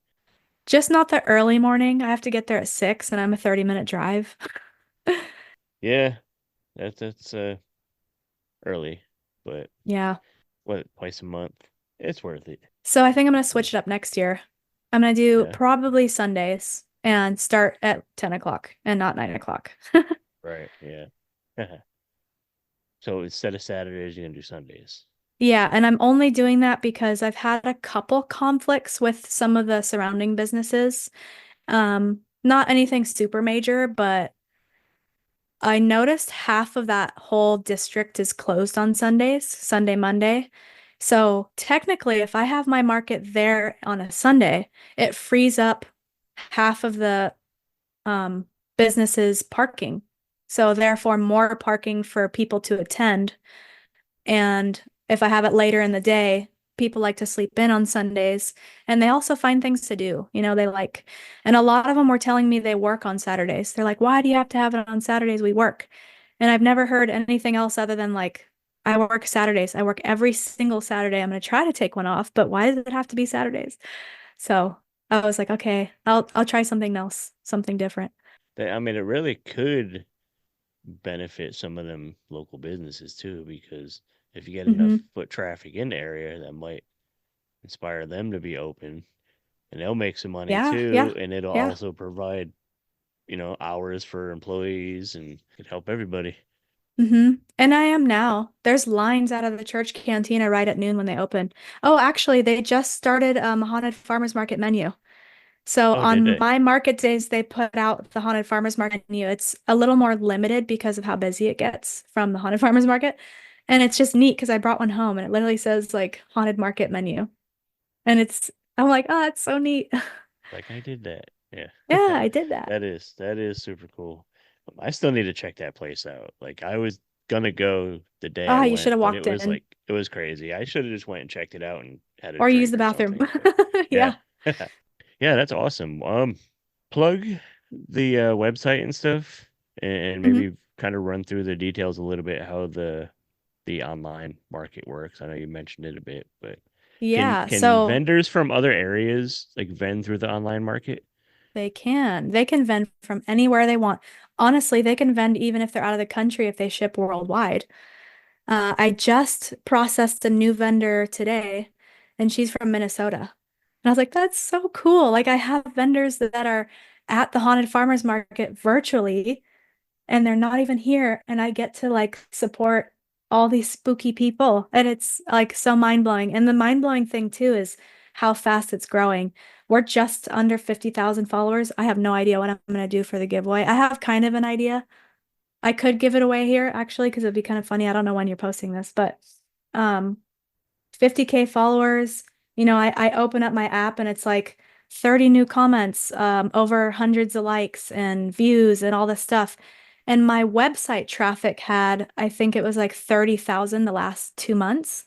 Just not the early morning. I have to get there at 6 and I'm a 30-minute drive. Yeah, that's early, but Yeah. what, twice a month? It's worth it. So I think I'm going to switch it up next year. I'm going to do Yeah, probably Sundays and start at 10 o'clock and not 9 o'clock. right. Yeah. So instead of Saturdays, you're gonna do Sundays. Yeah, and I'm only doing that because I've had a couple conflicts with some of the surrounding businesses. Not anything super major, but I noticed half of that whole district is closed on Sundays, Sunday, Monday. So technically, if I have my market there on a Sunday, it frees up half of the um, businesses parking. So therefore, more parking for people to attend. And if I have it later in the day, people like to sleep in on Sundays and they also find things to do. And a lot of them were telling me they work on Saturdays. They're like, why do you have to have it on Saturdays? We work. And I've never heard anything else other than like, I work Saturdays. I work every single Saturday. I'm going to try to take one off, but why does it have to be Saturdays? So I was like, okay, I'll try something else, something different. I mean, it really could benefit some of them local businesses too, because if you get enough Hmm. foot traffic in the area, that might inspire them to be open, and they'll make some money Yeah, yeah, too, and it'll yeah. also provide, hours for employees, and could help everybody. And I am now. There's lines out of the church cantina right at noon when they open. Oh, actually, they just started a haunted farmers market menu. So Oh, did on they? my market days, they put out the haunted farmers market menu. It's a little more limited because of how busy it gets from the haunted farmers market. And it's just neat because I brought one home and it literally says like haunted market menu. And I'm like, oh, it's so neat. Like, I did that. Yeah. Yeah, I did that. That is super cool. I still need to check that place out. Like, I was gonna go the day I Ah, you should went, have but it walked was in like it was crazy. I should have just went and checked it out and had a or use drink the or bathroom. something. But yeah. Yeah. Yeah, that's awesome. Plug the website and stuff, and Mhm. maybe kind of run through the details a little bit how the online market works. I know you mentioned it a bit, but can Yeah. can So vendors from other areas like vend through the online market? they can. They can vend from anywhere they want. Honestly, they can vend even if they're out of the country if they ship worldwide. I just processed a new vendor today, and she's from Minnesota. And I was like, that's so cool. Like, I have vendors that are at the Haunted Farmers Market virtually, and they're not even here. And I get to like support all these spooky people. And it's like so mind-blowing. And the mind-blowing thing too is how fast it's growing. We're just under 50,000 followers. I have no idea what I'm going to do for the giveaway. I have kind of an idea. I could give it away here actually, because it'd be kind of funny. I don't know when you're posting this, but 50K followers. I open up my app and it's like 30 new comments, over hundreds of likes and views and all this stuff. And my website traffic had, I think it was like 30,000 the last 2 months.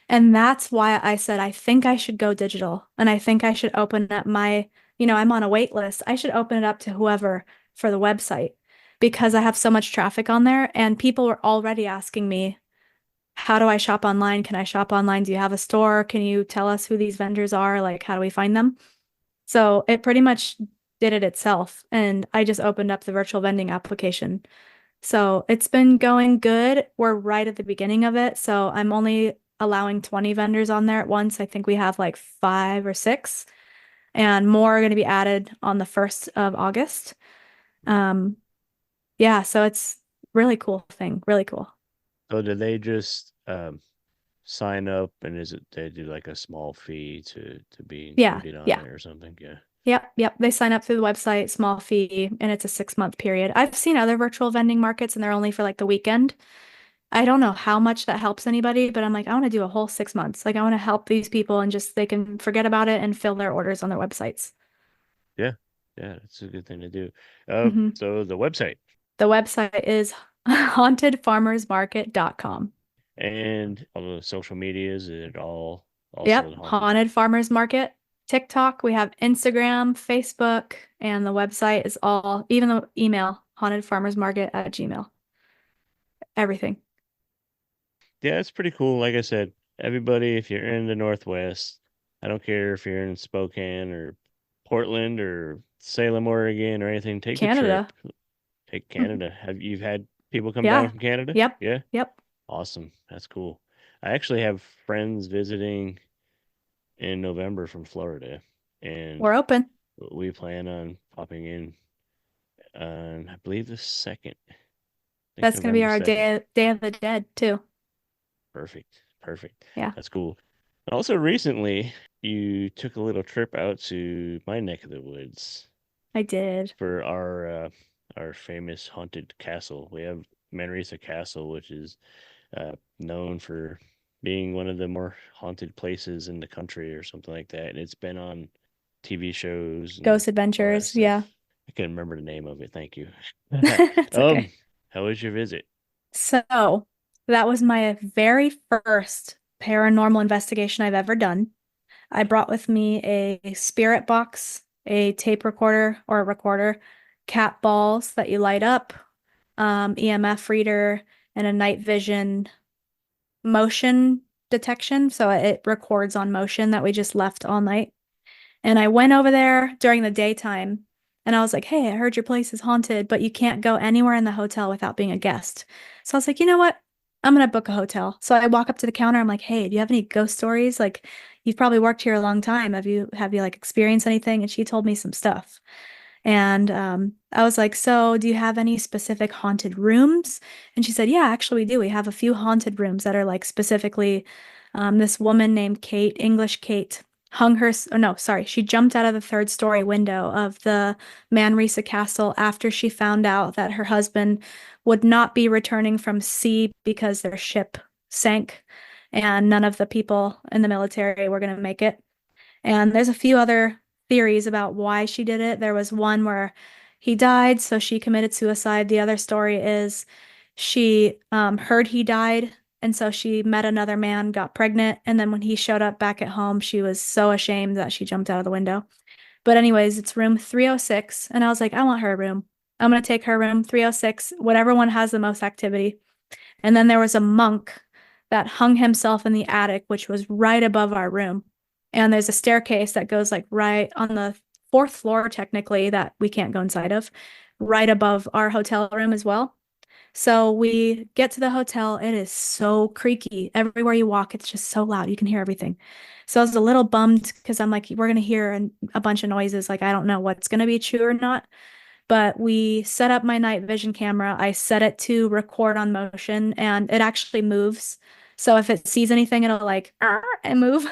And that's why I said, I think I should go digital. And I think I should open up I'm on a wait list. I should open it up to whoever for the website because I have so much traffic on there. And people were already asking me, how do I shop online? Can I shop online? Do you have a store? Can you tell us who these vendors are? Like, how do we find them? So it pretty much did it itself. And I just opened up the virtual vending application. So it's been going good. We're right at the beginning of it. So I'm only allowing 20 vendors on there at once. I think we have like 5 or 6, and more are going to be added on the 1st of August. Yeah, so it's really cool thing, really cool. So do they just sign up, and is it they do like a small fee to be Yeah, included on yeah. it or something? Yeah. Yep. They sign up through the website, small fee, and it's a 6-month period. I've seen other virtual vending markets and they're only for like the weekend. I don't know how much that helps anybody, but I'm like, I want to do a whole 6 months. Like, I want to help these people and just they can forget about it and fill their orders on their websites. Yeah. Yeah, that's a good thing to do. Hmm. So the website The website is hauntedfarmersmarket.com. and all the social medias, is it all also Yep, the haunted? Haunted Farmers Market. TikTok, we have Instagram, Facebook, and the website is all, even the email, hauntedfarmersmarket@gmail. Everything. Yeah, it's pretty cool. Like I said, everybody, if you're in the Northwest, I don't care if you're in Spokane or Portland or Salem, Oregon, or anything, take the Canada. trip. Take Mhm. Canada. Have you had people come down Yeah. from Canada? Yep. Yeah. Yep. Awesome. That's cool. I actually have friends visiting in November from Florida, and We're open. we plan on popping in on, I believe, the second. I think That's gonna be November our 2nd. Day of the Dead too. Perfect. Perfect. Yeah. That's cool. And also, recently, you took a little trip out to my neck of the woods I did. for our famous haunted castle. We have Manresa Castle, which is known for being one of the more haunted places in the country or something like that. And it's been on TV shows and Ghost all that Adventures. Yeah. stuff. I can't remember the name of it. Thank you. It's um, okay. how was your visit? So that was my very first paranormal investigation I've ever done. I brought with me a spirit box, a tape recorder or a recorder, cat balls that you light up, EMF reader, and a night vision motion detection. So it records on motion that we just left all night. And I went over there during the daytime and I was like, hey, I heard your place is haunted, but you can't go anywhere in the hotel without being a guest. So I was like, you know what? I'm gonna book a hotel. So I walk up to the counter. I'm like, hey, do you have any ghost stories? Like, you've probably worked here a long time. Have you like experienced anything? And she told me some stuff. And I was like, so do you have any specific haunted rooms? And she said, yeah, actually we do. We have a few haunted rooms that are like specifically this woman named Kate, English Kate, hung her, oh no, sorry, she jumped out of the third-story window of the Manresa Castle after she found out that her husband would not be returning from sea because their ship sank and none of the people in the military were going to make it. And there's a few other theories about why she did it. There was one where he died, so she committed suicide. The other story is she heard he died, and so she met another man, got pregnant, and then when he showed up back at home, she was so ashamed that she jumped out of the window. But anyways, it's room 306, and I was like, I want her room. I'm gonna take her room, 306, whatever one has the most activity. And then there was a monk that hung himself in the attic, which was right above our room. And there's a staircase that goes like right on the fourth floor, technically, that we can't go inside of, right above our hotel room as well. So we get to the hotel. It is so creaky. Everywhere you walk, it's just so loud. You can hear everything. So I was a little bummed because I'm like, we're going to hear a bunch of noises. Like, I don't know what's going to be true or not. But we set up my night vision camera. I set it to record on motion and it actually moves. So if it sees anything, it'll like and move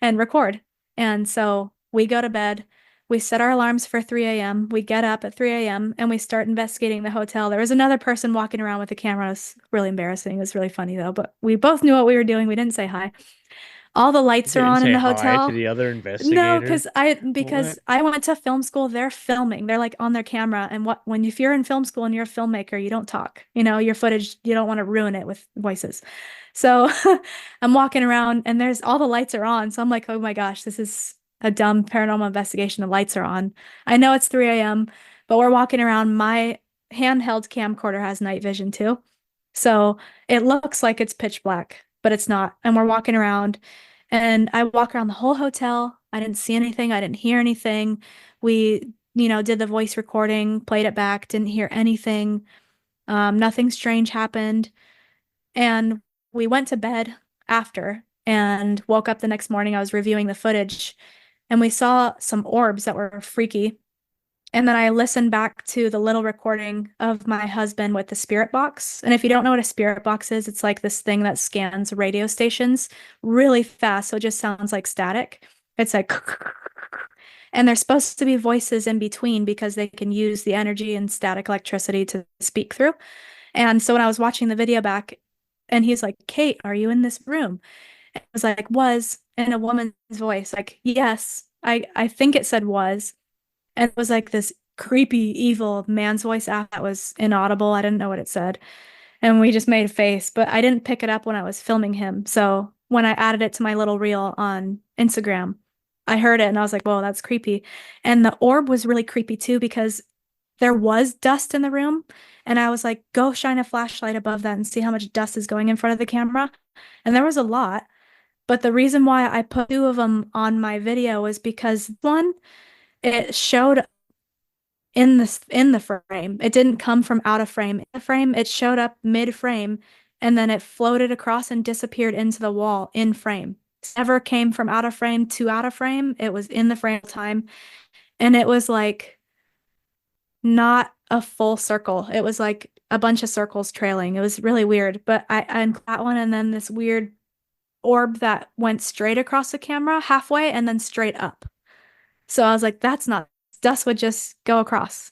and record. And so we go to bed. We set our alarms for 3 a.m. We get up at 3 a.m. and we start investigating the hotel. There was another person walking around with a camera. It was really embarrassing. It was really funny though, but we both knew what we were doing. We didn't say hi. All the You lights are didn't on in say the hi to hotel. the other No, investigator? because What? I went to film school, they're filming. They're like on their camera. And if you're in film school and you're a filmmaker, you don't talk. Your footage, you don't want to ruin it with voices. So I'm walking around and there's all the lights are on. So I'm like, oh my gosh, this is a dumb paranormal investigation. The lights are on. I know it's 3 a.m., but we're walking around. My handheld camcorder has night vision too. So it looks like it's pitch black, but it's not. And we're walking around and I walk around the whole hotel. I didn't see anything. I didn't hear anything. We, did the voice recording, played it back, didn't hear anything. Nothing strange happened. And we went to bed after and woke up the next morning. I was reviewing the footage and we saw some orbs that were freaky. And then I listened back to the little recording of my husband with the spirit box. And if you don't know what a spirit box is, it's like this thing that scans radio stations really fast. So it just sounds like static. It's like, and there's supposed to be voices in between because they can use the energy and static electricity to speak through. And so when I was watching the video back, and he's like, Kate, are you in this room? And I was like, was in a woman's voice, like, yes, I think it said was. And it was like this creepy, evil man's voice that was inaudible. I didn't know what it said. And we just made a face, but I didn't pick it up when I was filming him. So when I added it to my little reel on Instagram, I heard it and I was like, whoa, that's creepy. And the orb was really creepy too because there was dust in the room. And I was like, go shine a flashlight above that and see how much dust is going in front of the camera. And there was a lot. But the reason why I put two of them on my video was because one, it showed in the frame. It didn't come from out of frame. In the frame, it showed up mid frame and then it floated across and disappeared into the wall in frame. It never came from out of frame to out of frame. It was in the frame time. And it was like not a full circle. It was like a bunch of circles trailing. It was really weird. But I that one and then this weird orb that went straight across the camera halfway and then straight up. So I was like, that's not dust would just go across.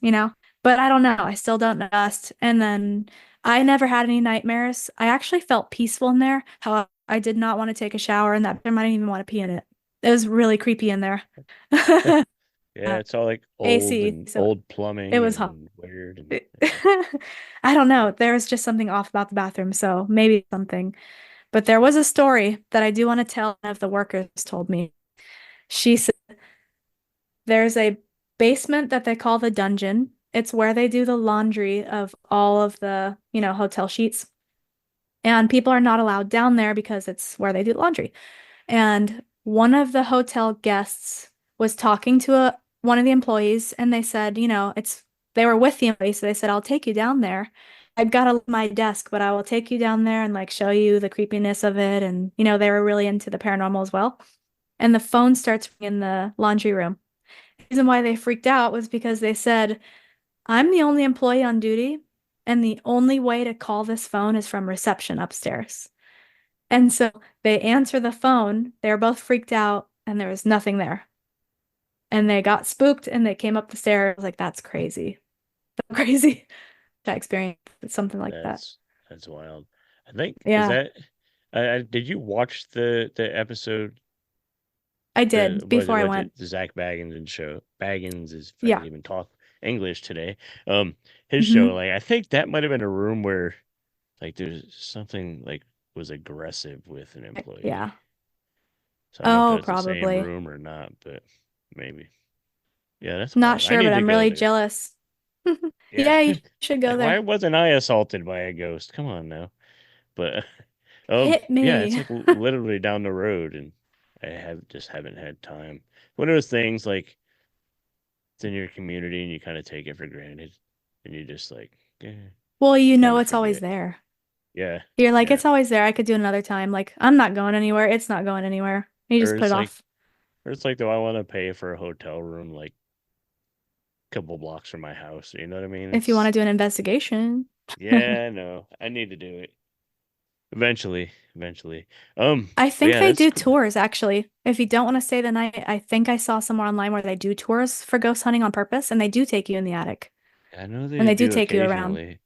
But I don't know. I still don't know dust. And then I never had any nightmares. I actually felt peaceful in there. How I did not want to take a shower in that bathroom. I didn't even want to pee in it. It was really creepy in there. Yeah, it's all like old AC, and so old it plumbing was hot. and weird and yeah. I don't know. There was just something off about the bathroom, so maybe something. But there was a story that I do want to tell one of the workers told me. She said there's a basement that they call the dungeon. It's where they do the laundry of all of the hotel sheets. And people are not allowed down there because it's where they do laundry. And one of the hotel guests was talking to one of the employees and they said, they were with the employee, so they said, I'll take you down there. I've got to leave my desk, but I will take you down there and like show you the creepiness of it. And they were really into the paranormal as well. And the phone starts ringing in the laundry room. The reason why they freaked out was because they said, I'm the only employee on duty, and the only way to call this phone is from reception upstairs. And so they answer the phone. They were both freaked out, and there was nothing there. And they got spooked and they came up the stairs. I was like, that's crazy. So crazy. I experienced something like that. That's wild. I think is Yeah, that did you watch the episode I the did before I was it went. the Zach Baggins and show Baggins is if I Yeah. can even talk English today. His show, Hmm. like I think that might have been a room where like there's something like was aggressive with an employee. Yeah. So I don't know if Oh, that's the same probably. room or not, but maybe. Yeah, that's Not wild. I sure, need but to I'm go really there. jealous. Yeah. Yeah, you should go Like why there. wasn't I assaulted by a ghost? Come on now. But Hit yeah, it's me. like literally down the road and I haven't had time. One of those things like it's in your community and you kind of take it for granted and you just like, yeah. Well, Tend to it's always forget. there. Yeah, You're like, yeah. it's always there. I could do it another time. Like, I'm not going anywhere. It's not going anywhere. You Or just put it it's like, off. do I want to pay for a hotel room like a couple blocks from my house? You know what I mean? If you want to It's do an investigation. yeah, no, I need to do it eventually, eventually. I But think yeah, they that's do cool. tours actually. If you don't want to stay the night, I think I saw somewhere online where they do tours for ghost hunting on purpose and they do take you in the attic I know and they they do do take you around. occasionally.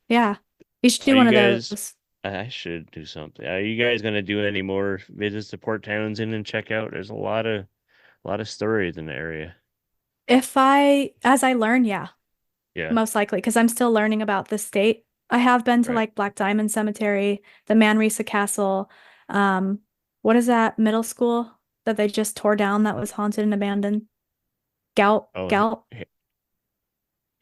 Yeah. You should Are do one you of guys? those. I should do something. Are you guys gonna do any more visits to Port Townsend and check out? There's a lot of stories in the area. As I learn, yeah, Yeah. most likely, because I'm still learning about the state. I have been to Right. like Black Diamond Cemetery, the Manresa Castle. Um, what is that middle school that they just tore down that was haunted and abandoned? Gout, Oh, Gout,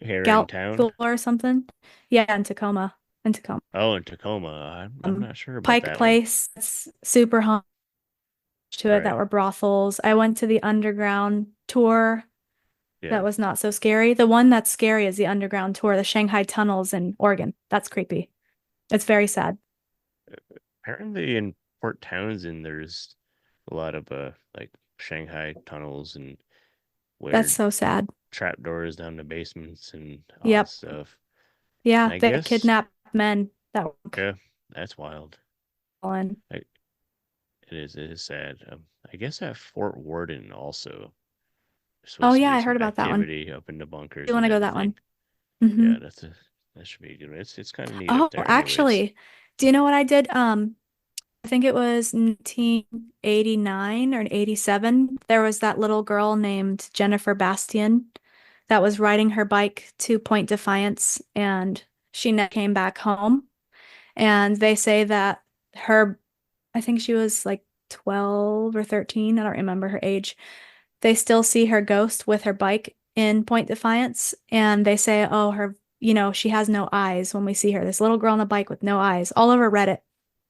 Herring Gout Town. School or something? Yeah, in Tacoma. In Tacoma. Oh, in Tacoma. I'm not sure about Pike that one. Place, it's super haunted to it that Right. were brothels. I went to the underground tour. Yeah. That was not so scary. The one that's scary is the underground tour, the Shanghai tunnels in Oregon. That's creepy. It's very sad. Apparently in Port Townsend there's a lot of like Shanghai tunnels and That's weird so sad. trapdoors down the basements and all that Yep. stuff. Yeah, And I they guess kidnap men that were yeah, that's wild. fallen. I, it is sad. I guess at Fort Warden also there's Oh supposed to yeah, be I some heard about that one. activity up in the You bunkers want and to go that everything. one? Hmm. Yeah, that should be a good one. It's kind of neat up Oh, there, anyways. actually, do you know what I did? I think it was 1989 or 87. There was that little girl named Jennifer Bastian that was riding her bike to Point Defiance, and she never came back home. And they say that her, I think she was like 12 or 13. I don't remember her age. They still see her ghost with her bike in Point Defiance, and they say, oh, she has no eyes when we see her. This little girl on a bike with no eyes, all over Reddit.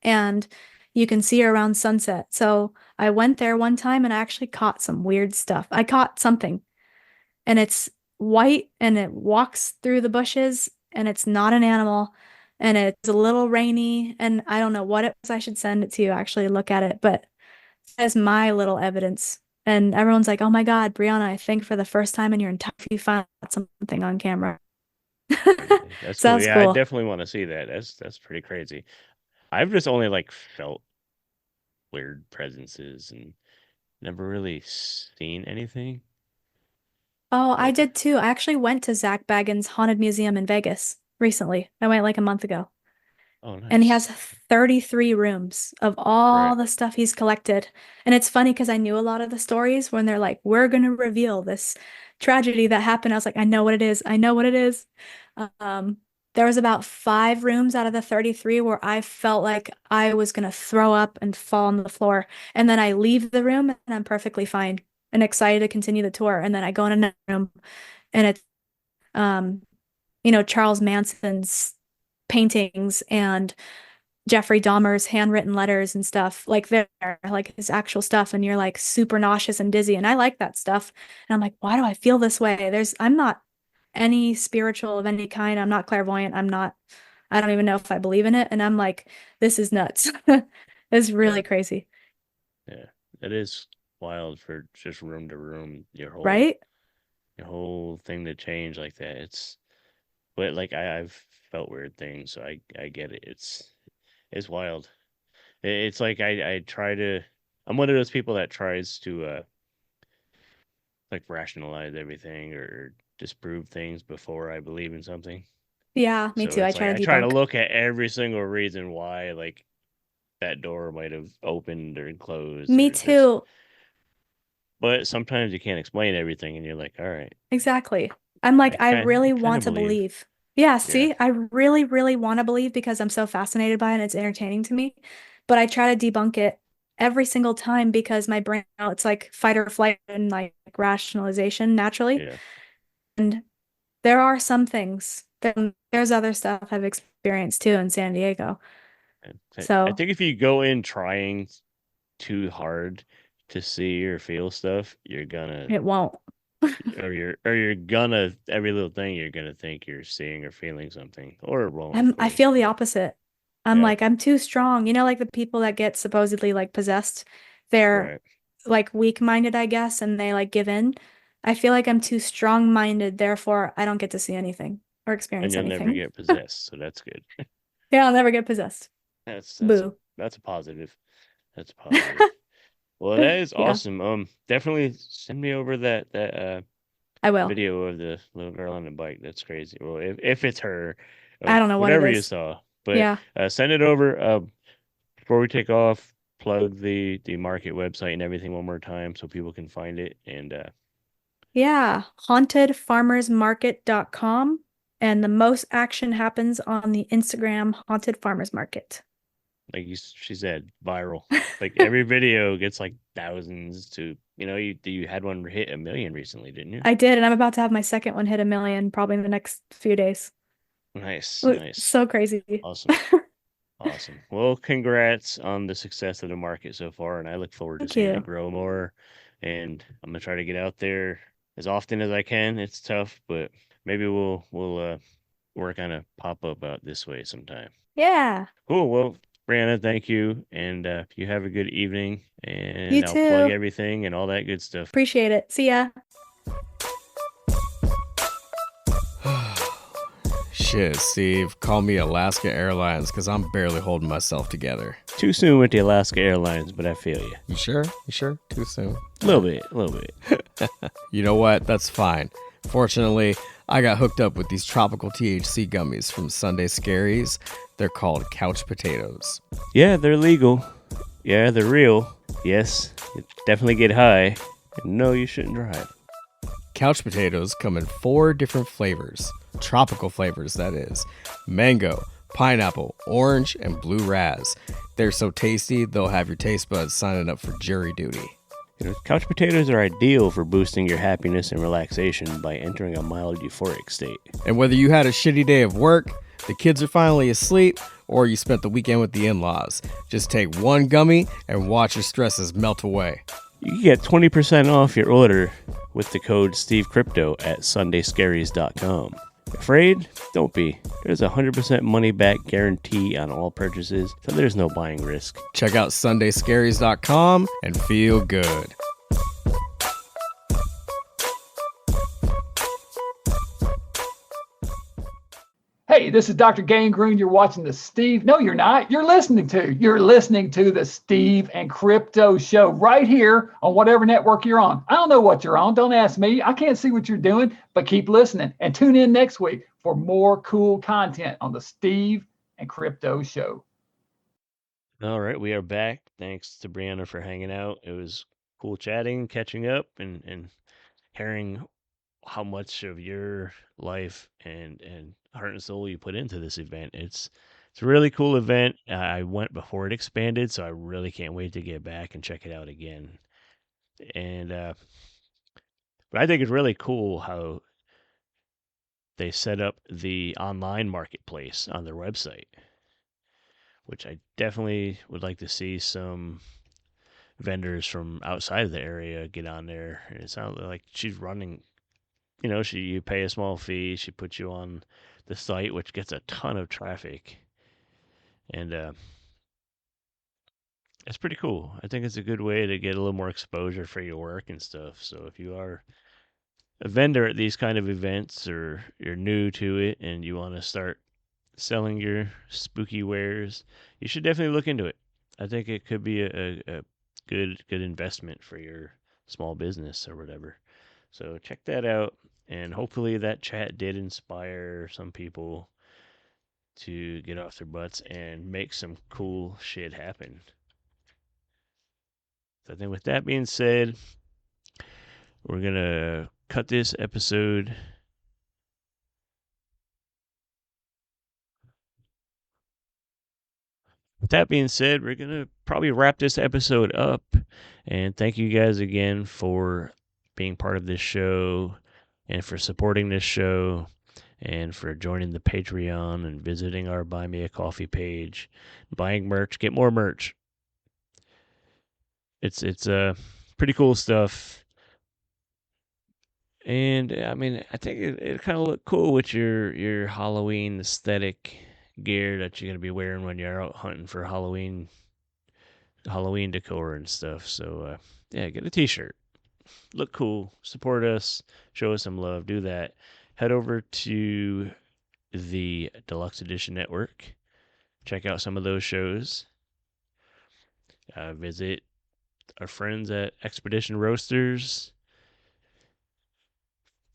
And you can see her around sunset. So I went there one time and I actually caught some weird stuff. I caught something, and it's white and it walks through the bushes, and it's not an animal, and it's a little rainy, and I don't know what it was. I should send it to you, actually look at it, but as my little evidence. And everyone's like, oh my God, Brianna, I think for the first time in your entire life, you found something on camera. Really. That's So that cool. was Yeah, I cool. definitely want to see that. That's pretty crazy. I've just only like felt weird presences and never really seen anything. Oh, I But did too. I actually went to Zach Bagans' Haunted Museum in Vegas recently. I went like a month ago. oh, And he has nice. 33 rooms of Right. all the stuff he's collected. And it's funny because I knew a lot of the stories when they're like, we're going to reveal this tragedy that happened. I was like, I know what it is. I know what it is. Um, there was about 5 rooms out of the 33 where I felt like I was going to throw up and fall on the floor. And then I leave the room and I'm perfectly fine and excited to continue the tour. And then I go in another room and it's, um, Charles Manson's paintings and Jeffrey Dahmer's handwritten letters and stuff like there, like his actual stuff, and you're like super nauseous and dizzy. And I like that stuff. And I'm like, why do I feel this way? I'm not any spiritual of any kind. I'm not clairvoyant. I don't even know if I believe in it. And I'm like, this is nuts. It's Yeah. really crazy, Yeah. It is wild for just room to room, right? your whole thing to change like that. But like I've felt weird things, so I get it. It's wild. It's like I try to. I'm one of those people that tries to like rationalize everything or disprove things before I believe in something. Yeah, me So too. I it's like try I to try to debunk. look at every single reason why like that door might have opened or closed Me or just. too. But sometimes you can't explain everything, and you're like, all right, Exactly. I'm like, I I really kind want of to believe. believe. Yeah, Yeah, see, I really, really want to believe because I'm so fascinated by it and it's entertaining to me. But I try to debunk it every single time because my brain, it's like fight or flight and like rationalization naturally. yeah. And there are some things. There's other stuff I've experienced too in San Diego. I So think if you go in trying too hard to see or feel stuff, you're gonna it won't. or you're gonna every little thing you're gonna think you're seeing or feeling something, or it won't, of I course. feel the opposite. I'm Yeah, like, I'm too strong. You know, like the people that get supposedly like possessed, they're right. like weak-minded, I guess, and they like give in. I feel like I'm too strong-minded, therefore I don't get to see anything or And experience you'll never anything. get possessed, so that's good. Yeah, I'll never get possessed. That's that's a Boo. that's a positive. That's a positive. Well, that is Yeah, awesome. Definitely send me over that I will. video of the little girl on the bike. That's crazy. Well, if it's her, I don't know what it whatever you is. saw, but Yeah. send it over. Before we take off, plug the market website and everything one more time so people can find it. And Yeah, hauntedfarmersmarket.com. And the most action happens on the Instagram Haunted Farmers Market. like she said, viral. Like every video gets like thousands to you had one hit 1 million recently, didn't you? I did, and I'm about to have my second one hit 1 million probably in the next few days. Nice, nice, So crazy. awesome. Awesome. Well, congrats on the success of the market so far, and I look forward to Thank seeing it you. grow more. And I'm gonna try to get out there as often as I can. It's tough, but maybe we'll work on a pop up out this way sometime. Yeah. Cool. Well, Brianna, thank you, and you have a good evening. You And I'll plug too. everything and all that good stuff. Appreciate it. See ya. Shit, Steve, call me Alaska Airlines because I'm barely holding myself together. Too soon with the Alaska Airlines, but I feel you. You sure? You sure? Too soon? A little bit, a little bit. You know what? That's fine. Fortunately, I got hooked up with these tropical THC gummies from Sunday Scaries. They're called couch potatoes. Yeah, they're legal. Yeah, they're real. Yes, you definitely get high. And no, you shouldn't drive. Couch potatoes come in 4 different flavors. Tropical flavors, that is. Mango, pineapple, orange, and blue raz. They're so tasty, they'll have your taste buds signing up for jury duty. Couch potatoes are ideal for boosting your happiness and relaxation by entering a mild euphoric state. And whether you had a shitty day of work, the kids are finally asleep, or you spent the weekend with the in-laws, just take one gummy and watch your stresses melt away. You can get 20% off your order with the code SteveCrypto at sundayscaries.com. Afraid? Don't be. There's a 100% money back guarantee on all purchases, so there's no buying risk. Check out sundayscaries.com and feel good. Hey, this is Dr. Gangrene. You're watching the Steve. No, you're not. You're listening to the Steve and Crypto Show right here on whatever network you're on. I don't know what you're on. Don't ask me. I can't see what you're doing, but keep listening and tune in next week for more cool content on the Steve and Crypto Show. All right, we are back. Thanks to Brianna for hanging out. It was cool chatting, catching up, and hearing how much of your life and heart and soul you put into this event. It's a really cool event. I went before it expanded, so I really can't wait to get back and check it out again. And but I think it's really cool how they set up the online marketplace on their website, which I definitely would like to see some vendors from outside of the area get on there. And it sounds like she's running. You pay a small fee. She puts you on the site, which gets a ton of traffic, and it's pretty cool. I think it's a good way to get a little more exposure for your work and stuff. So if you are a vendor at these kind of events, or you're new to it and you want to start selling your spooky wares, you should definitely look into it. I think it could be a good investment for your small business or whatever. So check that out. And hopefully that chat did inspire some people to get off their butts and make some cool shit happen. So then with that being said, we're going to cut this episode. With that being said, we're going to probably wrap this episode up. And thank you guys again for being part of this show and for supporting this show and for joining the Patreon and visiting our Buy Me a Coffee page, buying merch, get more merch. It's pretty cool stuff. And I mean, I think it kind of look cool with your Halloween aesthetic gear that you're gonna be wearing when you're out hunting for Halloween decor and stuff. So yeah, get a T-shirt, look cool, support us, show us some love. Do that. Head over to the Deluxe Edition Network. Check out some of those shows. Visit our friends at Expedition Roasters.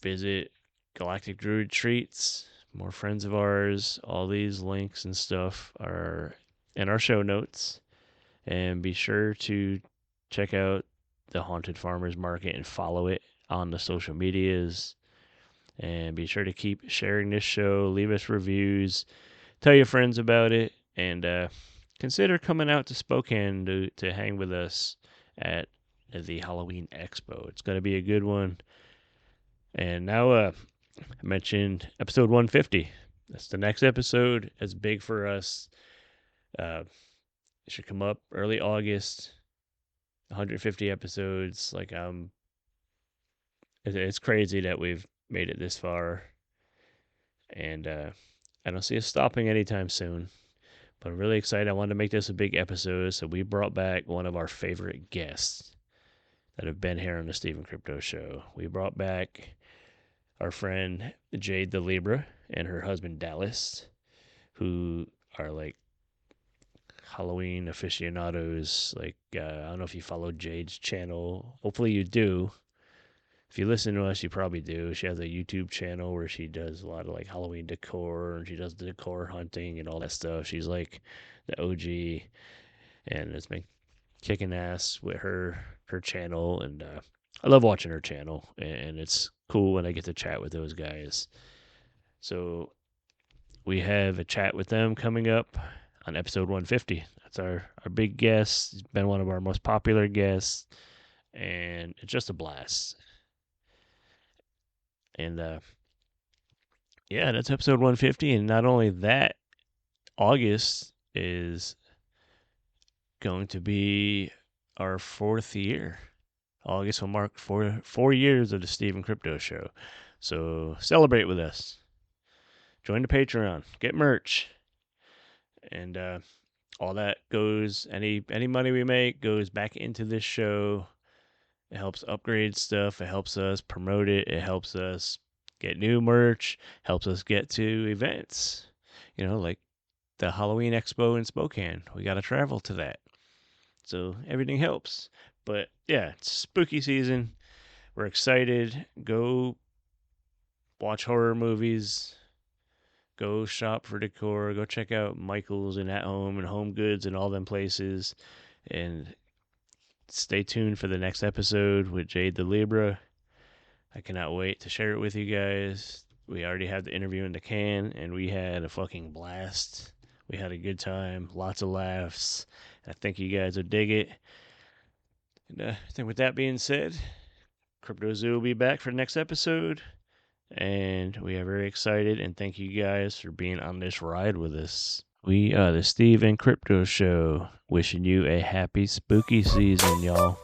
Visit Galactic Druid Treats. More friends of ours. All these links and stuff are in our show notes. And be sure to check out the Haunted Farmers Market and follow it on the social medias. And be sure to keep sharing this show. Leave us reviews. Tell your friends about it. And consider coming out to Spokane to hang with us at the Halloween Expo. It's going to be a good one. And now, I mentioned episode 150. That's the next episode. It's big for us. It should come up early August. 150 episodes. Like it's crazy that we've made it this far, and I don't see us stopping anytime soon. But I'm really excited. I wanted to make this a big episode, so we brought back one of our favorite guests that have been here on the Stephen Crypto Show. We brought back our friend Jade the Libra and her husband Dallas, who are like Halloween aficionados. Like, I don't know if you follow Jade's channel. Hopefully you do. If you listen to us, you probably do. She has a YouTube channel where she does a lot of like Halloween decor, and she does the decor hunting and all that stuff. She's like the OG, and it's been kicking ass with her channel, and I love watching her channel, and it's cool when I get to chat with those guys. So we have a chat with them coming up on episode 150. That's our big guest. He's been one of our most popular guests, and it's just a blast. And yeah, that's episode 150. And not only that, August is going to be our 4th year. August will mark 4 years of the Stephen Crypto Show. So celebrate with us. Join the Patreon. Get merch. And all that goes, any money we make goes back into this show. It helps upgrade stuff. It helps us promote it. It helps us get new merch. Helps us get to events. Like the Halloween Xspo in Spokane. We got to travel to that. So everything helps. But yeah, it's spooky season. We're excited. Go watch horror movies. Go shop for decor. Go check out Michael's and At Home and Home Goods and all them places. And stay tuned for the next episode with Jade the Libra. I cannot wait to share it with you guys. We already have the interview in the can, and we had a fucking blast. We had a good time, lots of laughs. I think you guys will dig it. And I think with that being said, Crypto Zoo will be back for the next episode. And we are very excited, and thank you guys for being on this ride with us. We are the Steve and Crypto Show, wishing you a happy spooky season, y'all.